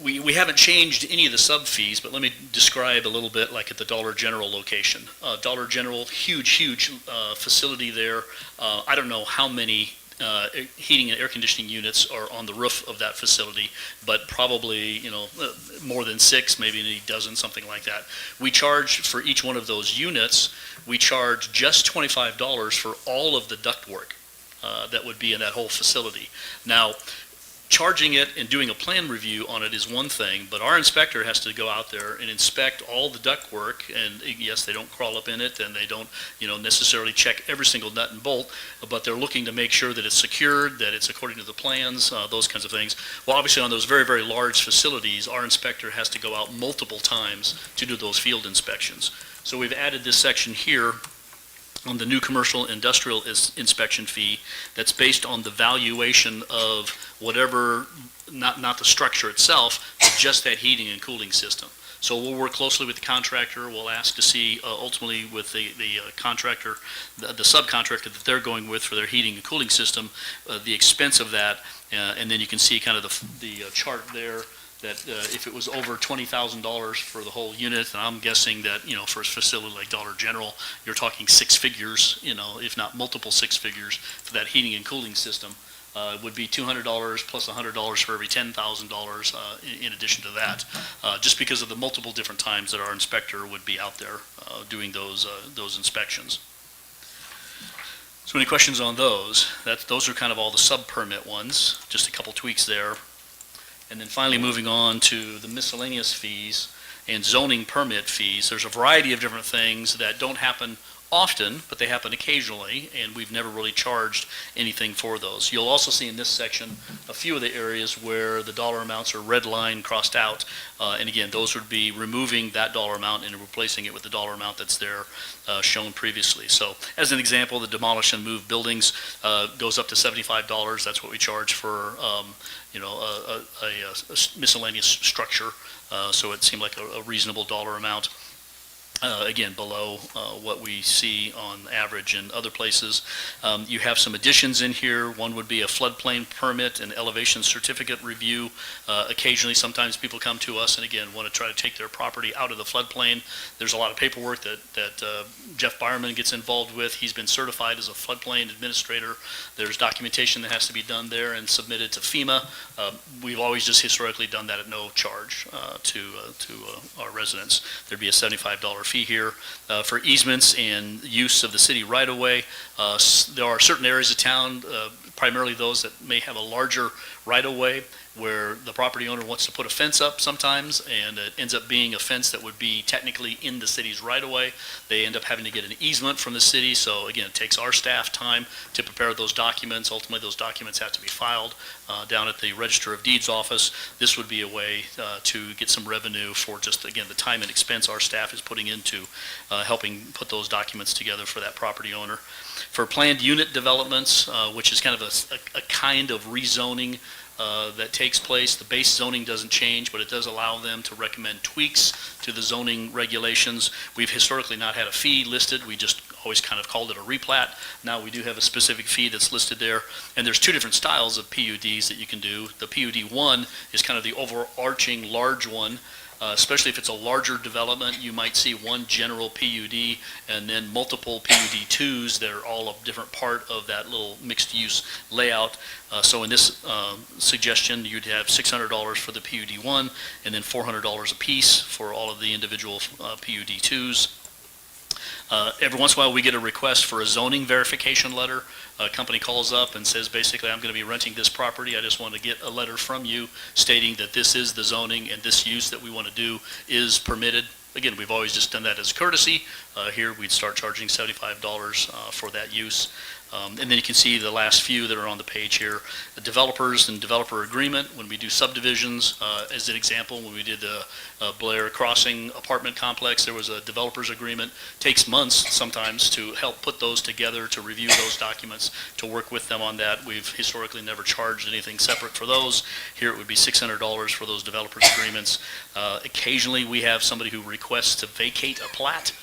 We haven't changed any of the sub fees, but let me describe a little bit like at the Dollar General location. Dollar General, huge facility there. I don't know how many heating and air conditioning units are on the roof of that facility, but probably, more than 6, maybe a dozen, something like that. We charge for each one of those units, we charge just $25 for all of the ductwork that would be in that whole facility. Now, charging it and doing a plan review on it is one thing, but our inspector has to go out there and inspect all the ductwork, and yes, they don't crawl up in it, and they don't, necessarily check every single nut and bolt, but they're looking to make sure that it's secured, that it's according to the plans, those kinds of things. Well, obviously, on those very, very large facilities, our inspector has to go out multiple times to do those field inspections. So we've added this section here on the new commercial industrial inspection fee that's based on the valuation of whatever, not the structure itself, but just that heating and cooling system. So we'll work closely with the contractor. We'll ask to see ultimately with the contractor, the subcontractor that they're going with for their heating and cooling system, the expense of that, and then you can see kind of the chart there, that if it was over $20,000 for the whole unit, and I'm guessing that, for a facility like Dollar General, you're talking 6 figures, if not multiple 6 figures for that heating and cooling system, would be $200 plus $100 for every $10,000 in addition to that, just because of the multiple different times that our inspector would be out there doing those inspections. So any questions on those? Those are kind of all the sub-permit ones, just a couple tweaks there. And then finally, moving on to the miscellaneous fees and zoning permit fees. There's a variety of different things that don't happen often, but they happen occasionally, and we've never really charged anything for those. You'll also see in this section a few of the areas where the dollar amounts are red line crossed out, and again, those would be removing that dollar amount and replacing it with the dollar amount that's there shown previously. So as an example, the demolish and move buildings goes up to $75. That's what we charge for a miscellaneous structure, so it seemed like a reasonable dollar amount. Again, below what we see on average in other places. You have some additions in here. One would be a floodplain permit and elevation certificate review. Occasionally, sometimes people come to us and again want to try to take their property out of the floodplain. There's a lot of paperwork that Jeff Byerman gets involved with. He's been certified as a floodplain administrator. There's documentation that has to be done there and submitted to FEMA. We've always just historically done that at no charge to our residents. There'd be a $75 fee here for easements and use of the city right-of-way. There are certain areas of town, primarily those that may have a larger right-of-way, where the property owner wants to put a fence up sometimes, and it ends up being a fence that would be technically in the city's right-of-way. They end up having to get an easement from the city, so again, it takes our staff time to prepare those documents. Ultimately, those documents have to be filed down at the Register of Deeds office. This would be a way to get some revenue for just, again, the time and expense our staff is putting into helping put those documents together for that property owner. For planned unit developments, which is kind of a kind of rezoning that takes place. The base zoning doesn't change, but it does allow them to recommend tweaks to the zoning regulations. We've historically not had a fee listed. We just always kind of called it a replat. Now we do have a specific fee that's listed there. And there's two different styles of PUDs that you can do. The PUD 1 is kind of the overarching large one. Especially if it's a larger development, you might see one general PUD and then multiple PUD 2s that are all a different part of that little mixed-use layout. So in this suggestion, you'd have $600 for the PUD 1 and then $400 a piece for all of the individual PUD 2s. Every once in a while, we get a request for a zoning verification letter. A company calls up and says, basically, I'm going to be renting this property. I just want to get a letter from you stating that this is the zoning and this use that we want to do is permitted. Again, we've always just done that as courtesy. Here, we'd start charging $75 for that use. And then you can see the last few that are on the page here. The developers and developer agreement, when we do subdivisions, as an example, when we did the Blair Crossing apartment complex, there was a developer's agreement. Takes months sometimes to help put those together, to review those documents, to work with them on that. We've historically never charged anything separate for those. Here it would be $600 for those developers agreements. Occasionally we have somebody who requests to vacate a plat.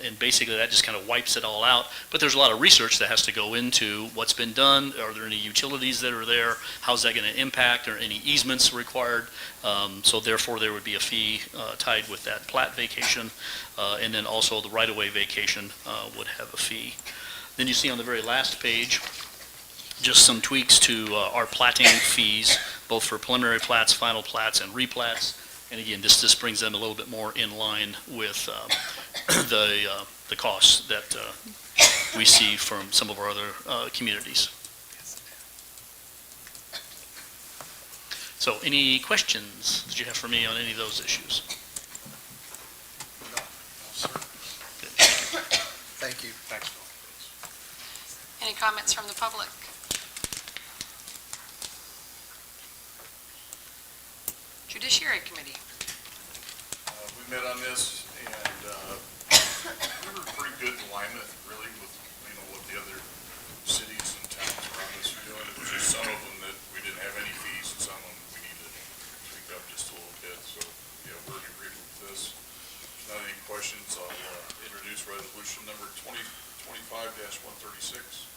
And basically that just kind of wipes it all out. But there's a lot of research that has to go into what's been done. Are there any utilities that are there? How's that going to impact? Are any easements required? So therefore there would be a fee tied with that plat vacation. And then also the right-of-way vacation would have a fee. Then you see on the very last page, just some tweaks to our platting fees, both for preliminary plats, final plats, and replats. And again, this brings them a little bit more in line with the costs that we see from some of our other communities. So any questions that you have for me on any of those issues? Thank you. Thanks, Phil. Any comments from the public? Judiciary Committee. We met on this, and we were pretty good in alignment, really, with, what the other cities and towns around us were doing. It was just some of them that we didn't have any fees, and some of them we needed to tweak up just a little bit. So, yeah, we're in agreement with this. If not any questions, I'll introduce resolution number 2025-136.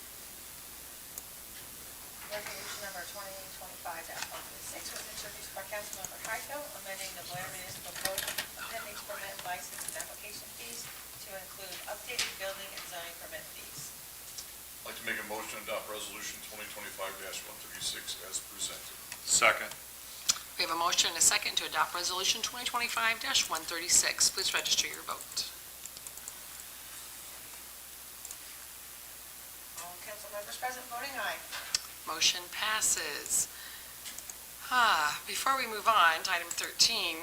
Resolution number 2025-136 was introduced by Councilmember Highfield, amending the Blair Municipal Code appendix permit license and application fees to include updated building and zoning permit fees. I'd like to make a motion to adopt resolution 2025-136 as presented. Second. We have a motion and a second to adopt resolution 2025-136. Please register your vote. All council members present voting aye. Motion passes. Before we move on to item 13,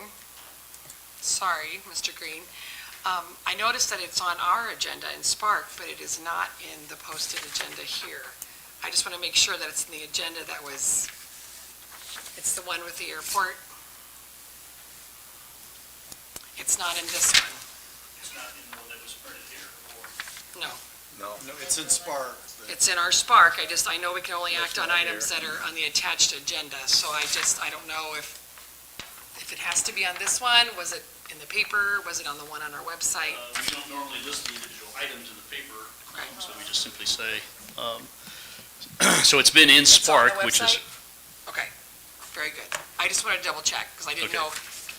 sorry, Mr. Green, I noticed that it's on our agenda in Spark, but it is not in the posted agenda here. I just want to make sure that it's in the agenda it's the one with the airport. It's not in this one. It's not in the one that was printed here, or? No. No. No, it's in Spark. It's in our Spark. I know we can only act on items that are on the attached agenda, so I don't know if it has to be on this one. Was it in the paper? Was it on the one on our website? We don't normally list the individual items in the paper, Okay. so we just simply say, so it's been in It's on the Spark, which is, website? Okay, very good. I just wanted to double check, because I didn't Okay. know.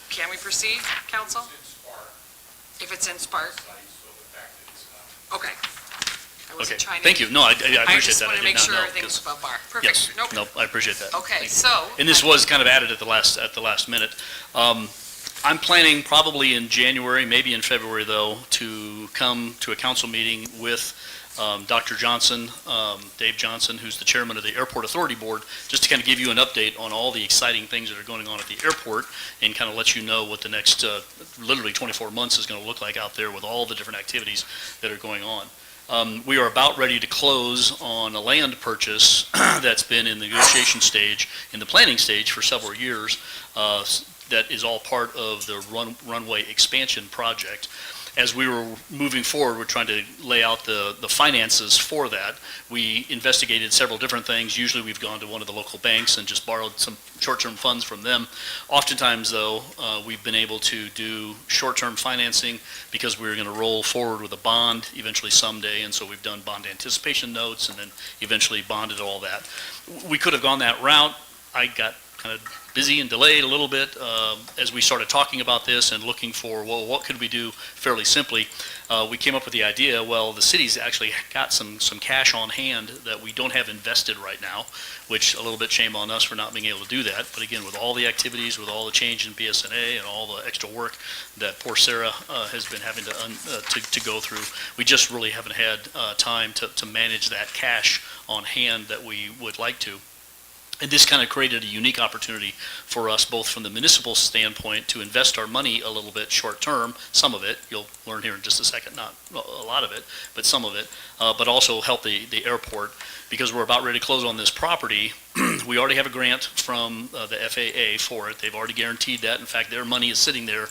Can we proceed, council? It's Spark If it's in Spark? site, so the fact that it's not. Okay. I wasn't okay, trying to. thank you. No, I appreciate that. I just want I to did make not sure know, everything's 'cause- above bar. Yes, Perfect. Nope. nope, I appreciate that. Okay, Thank you. so. And this was kind of added at the last minute. I'm planning probably in January, maybe in February though, to come to a council meeting with Dr. Johnson, Dave Johnson, who's the chairman of the Airport Authority Board, just to kind of give you an update on all the exciting things that are going on at the airport and kind of let you know what the next literally 24 months is going to look like out there with all the different activities that are going on. We are about ready to close on a land purchase that's been in the negotiation stage, in the planning stage for several years. That is all part of the runway expansion project. As we were moving forward, we're trying to lay out the finances for that. We investigated several different things. Usually we've gone to one of the local banks and just borrowed some short-term funds from them. Oftentimes, though, we've been able to do short-term financing because we're going to roll forward with a bond eventually someday, and so we've done bond anticipation notes and then eventually bonded all that. We could have gone that route. I got kind of busy and delayed a little bit as we started talking about this and looking for, well, what could we do fairly simply? We came up with the idea, well, the city's actually got some cash on hand that we don't have invested right now, which a little bit shame on us for not being able to do that. But again, with all the activities, with all the change in BSNA and all the extra work that poor Sarah has been having to go through, we just really haven't had time to manage that cash on hand that we would like to. And this kind of created a unique opportunity for us, both from the municipal standpoint, to invest our money a little bit short-term, some of it, you'll learn here in just a second, not a lot of it, but some of it, but also help the airport, because we're about ready to close on this property. We already have a grant from the FAA for it. They've already guaranteed that. In fact, their money is sitting there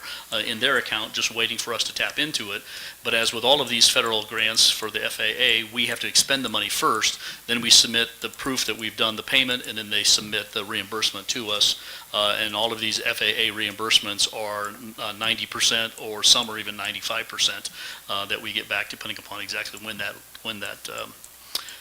in their account, just waiting for us to tap into it. But as with all of these federal grants for the FAA, we have to expend the money first, then we submit the proof that we've done the payment, and then they submit the reimbursement to us. And all of these FAA reimbursements are 90%, or some are even 95% that we get back, depending upon exactly when that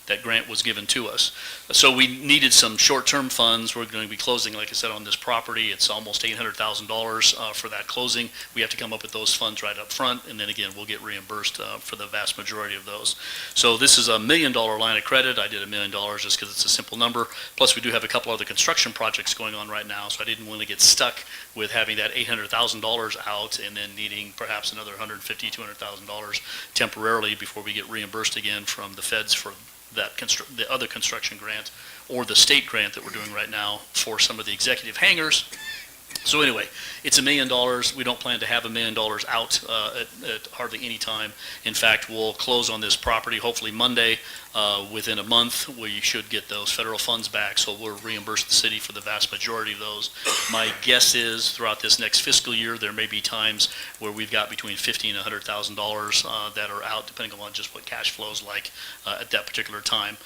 that grant was given to us. So we needed some short-term funds. We're going to be closing, like I said, on this property. It's almost $800,000 for that closing. We have to come up with those funds right up front, and then again, we'll get reimbursed for the vast majority of those. So this is a $1 million line of credit. I did $1 million just because it's a simple number. Plus, we do have a couple other construction projects going on right now, so I didn't want to get stuck with having that $800,000 out and then needing perhaps another $150,000, $200,000 temporarily before we get reimbursed again from the feds for that the other construction grant or the state grant that we're doing right now for some of the executive hangars. So anyway, it's $1 million. We don't plan to have $1 million out at hardly any time. In fact, we'll close on this property hopefully Monday. Within a month, we should get those federal funds back, so we'll reimburse the city for the vast majority of those. My guess is throughout this next fiscal year, there may be times where we've got between $50,000 and $100,000 that are out, depending on just what cash flow is like at that particular time.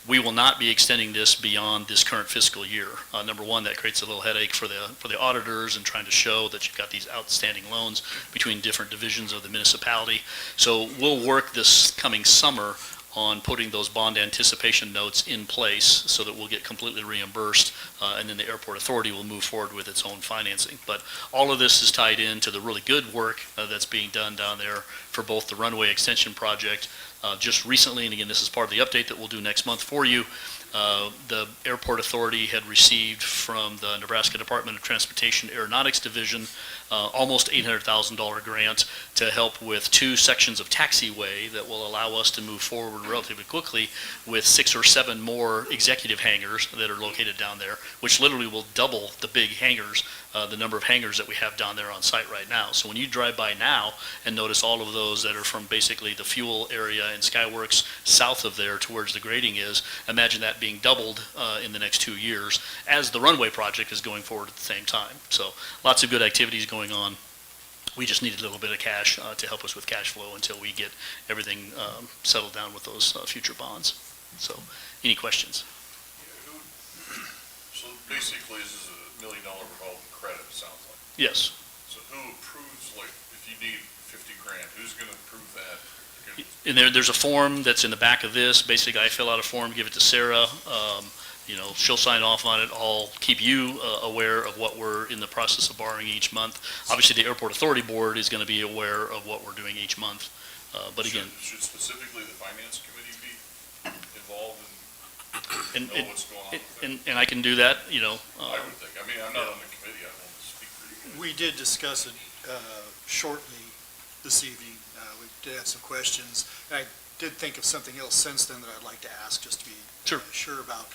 We will not be extending this beyond this current fiscal year. Number one, that creates a little headache for the auditors and trying to show that you've got these outstanding loans between different divisions of the municipality. So we'll work this coming summer on putting those bond anticipation notes in place so that we'll get completely reimbursed, and then the airport authority will move forward with its own financing. But all of this is tied into the really good work that's being done down there for both the runway extension project just recently, and again, this is part of the update that we'll do next month for you. The airport authority had received from the Nebraska Department of Transportation Aeronautics Division almost $800,000 grant to help with 2 sections of taxiway that will allow us to move forward relatively quickly with 6 or 7 more executive hangars that are located down there, which literally will double the big hangars, the number of hangars that we have down there on site right now. So when you drive by now and notice all of those that are from basically the fuel area and Skyworks south of there towards the grading is, imagine that being doubled in the next 2 years as the runway project is going forward at the same time. So lots of good activities going on. We just need a little bit of cash to help us with cash flow until we get everything settled down with those future bonds. So any questions? So basically, this is a $1 million revolving credit, it sounds like. Yes. So who approves, like, if you need 50 grand, who's gonna approve that? And there's a form that's in the back of this. Basically, I fill out a form, give it to Sarah. She'll sign off on it. I'll keep you aware of what we're in the process of borrowing each month. Obviously, the Airport Authority Board is going to be aware of what we're doing each month. But again, Should specifically the finance committee be involved and, and know what's going on with it? and I can do that, I would think, I mean, I'm not on the committee, I don't want to speak for you guys. We did discuss it shortly this evening. We did have some questions. And I did think of something else since then that I'd like to ask, just to be sure about.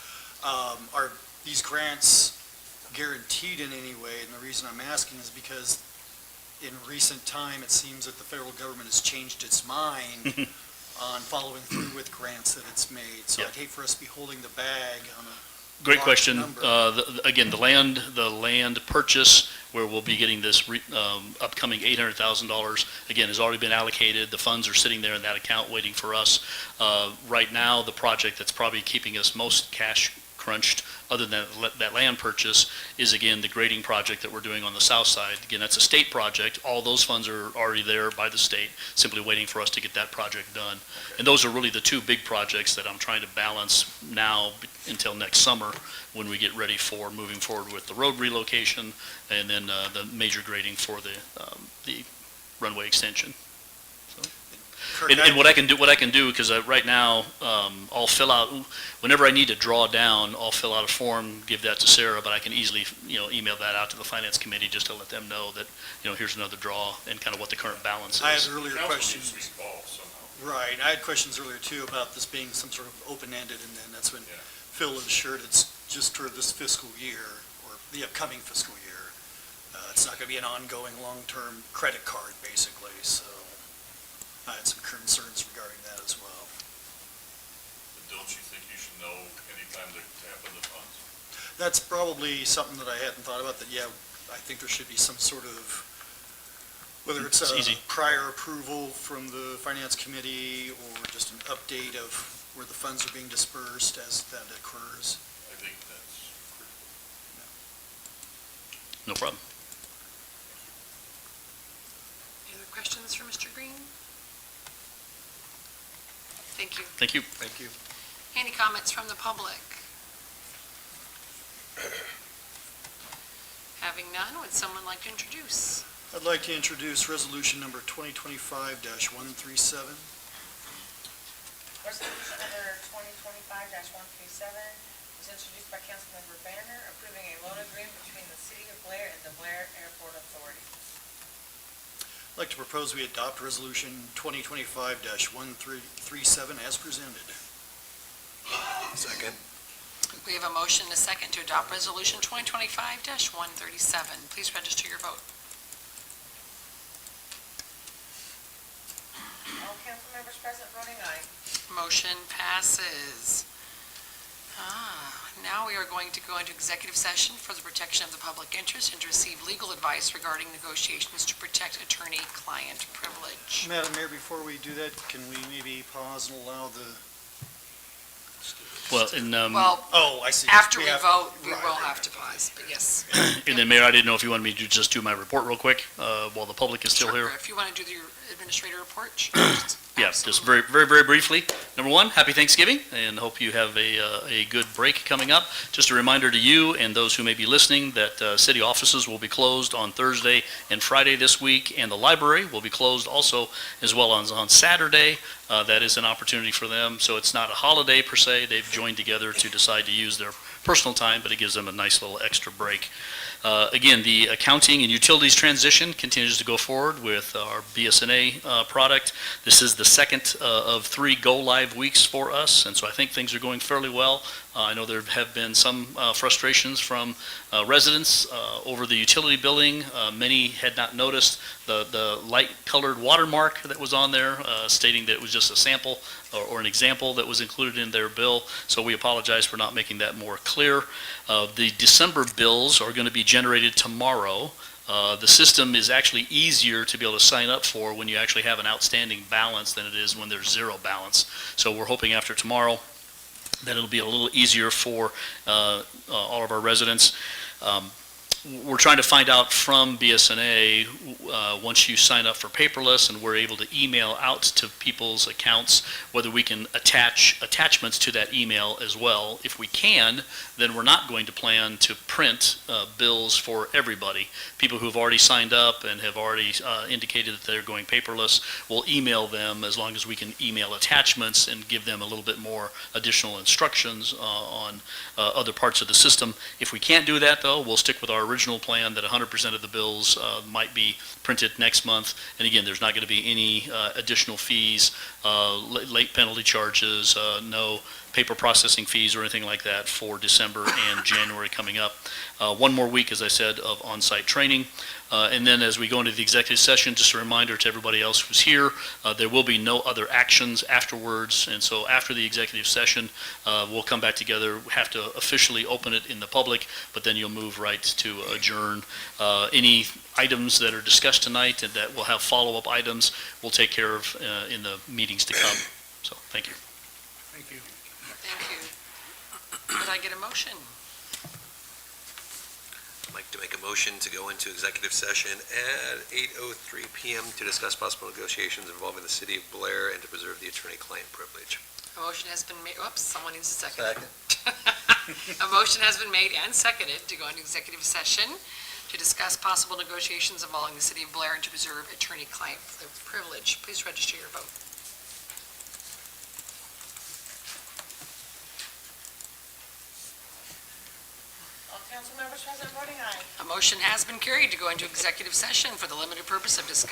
Are these grants guaranteed in any way? And the reason I'm asking is because in recent time, it seems that the federal government has changed its mind on following through with grants that it's made. So I'd hate for us to be holding the bag on a Great large question. number. Again, the land purchase where we'll be getting this upcoming $800,000, again, has already been allocated. The funds are sitting there in that account waiting for us. Right now, the project that's probably keeping us most cash crunched, other than that land purchase, is again the grading project that we're doing on the south side. Again, that's a state project. All those funds are already there by the state, simply waiting for us to get that project done. And those are really the 2 big projects that I'm trying to balance now until next summer, when we get ready for moving forward with the road relocation and then the major grading for the runway extension. And what I can do, because right now, I'll fill out, whenever I need to draw down, I'll fill out a form, give that to Sarah, but I can easily, email that out to the finance committee just to let them know that, here's another draw and kind of what the current balance is. I had earlier Council questions. needs to be involved somehow. Right, I had questions earlier too about this being some sort of open-ended, and then that's when Phil assured it's just for this fiscal year, or the upcoming fiscal year. It's not going to be an ongoing long-term credit card, basically, so I had some concerns regarding that as well. But don't you think you should know anytime to tap in the funds? That's probably something that I hadn't thought about, that, I think there should be some sort of, whether it's a easy. prior approval from the finance committee or just an update of where the funds are being dispersed as that occurs. I think that's critical. No problem. Any other questions for Mr. Green? Thank you. Thank you. Thank you. Any comments from the public? Having none, would someone like to introduce? I'd like to introduce resolution number 2025-137. Resolution number 2025-137 was introduced by Councilmember Banner, approving a loan agreement between the City of Blair and the Blair Airport Authority. I'd like to propose we adopt resolution 2025-137 as presented. Second. We have a motion and a second to adopt Resolution 2025-137. Please register your vote. All council members present voting aye. Motion passes. Now we are going to go into executive session for the protection of the public interest and to receive legal advice regarding negotiations to protect attorney-client privilege. Madam Mayor, before we do that, can we maybe pause and allow the... Well, and, Well, Oh, I see. after we have- vote, we right, will right, have to right. pause, but yes. and then Mayor, I didn't know if you wanted me to just do my report real quick, while the public is still Sure, here. if you want to do your administrator report. Yeah, just very, very, very briefly. Number one, happy Thanksgiving, and hope you have a good break coming up. Just a reminder to you and those who may be listening that city offices will be closed on Thursday and Friday this week, and the library will be closed also as well on Saturday. That is an opportunity for them, so it's not a holiday per se. They've joined together to decide to use their personal time, but it gives them a nice little extra break. Again, the accounting and utilities transition continues to go forward with our BSNA product. This is the second of 3 go-live weeks for us, and so I think things are going fairly well. I know there have been some frustrations from residents over the utility billing. Many had not noticed the light-colored watermark that was on there, stating that it was just a sample or an example that was included in their bill, so we apologize for not making that more clear. The December bills are going to be generated tomorrow. The system is actually easier to be able to sign up for when you actually have an outstanding balance than it is when there's zero balance. So we're hoping after tomorrow that it'll be a little easier for all of our residents. We're trying to find out from BSNA, once you sign up for paperless and we're able to email out to people's accounts, whether we can attach attachments to that email as well. If we can, then we're not going to plan to print bills for everybody. People who have already signed up and have already indicated that they're going paperless, we'll email them as long as we can email attachments and give them a little bit more additional instructions on other parts of the system. If we can't do that, though, we'll stick with our original plan that 100% of the bills might be printed next month. And again, there's not going to be any additional fees, late penalty charges, no paper processing fees or anything like that for December and January coming up. One more week, as I said, of on-site training. And then as we go into the executive session, just a reminder to everybody else who's here, there will be no other actions afterwards. And so after the executive session, we'll come back together, have to officially open it in the public, but then you'll move right to adjourn. Any items that are discussed tonight and that will have follow-up items, we'll take care of in the meetings to come. So, thank you. Thank you. Thank you. Could I get a motion? I'd like to make a motion to go into executive session at 8:03 PM to discuss possible negotiations involving the city of Blair and to preserve the attorney-client privilege. A motion has been made, oops, someone needs a second. Second. A motion has been made and seconded to go into executive session to discuss possible negotiations involving the city of Blair and to preserve attorney-client privilege. Please register your vote. All council members present voting aye. A motion has been carried to go into executive session for the limited purpose of discussing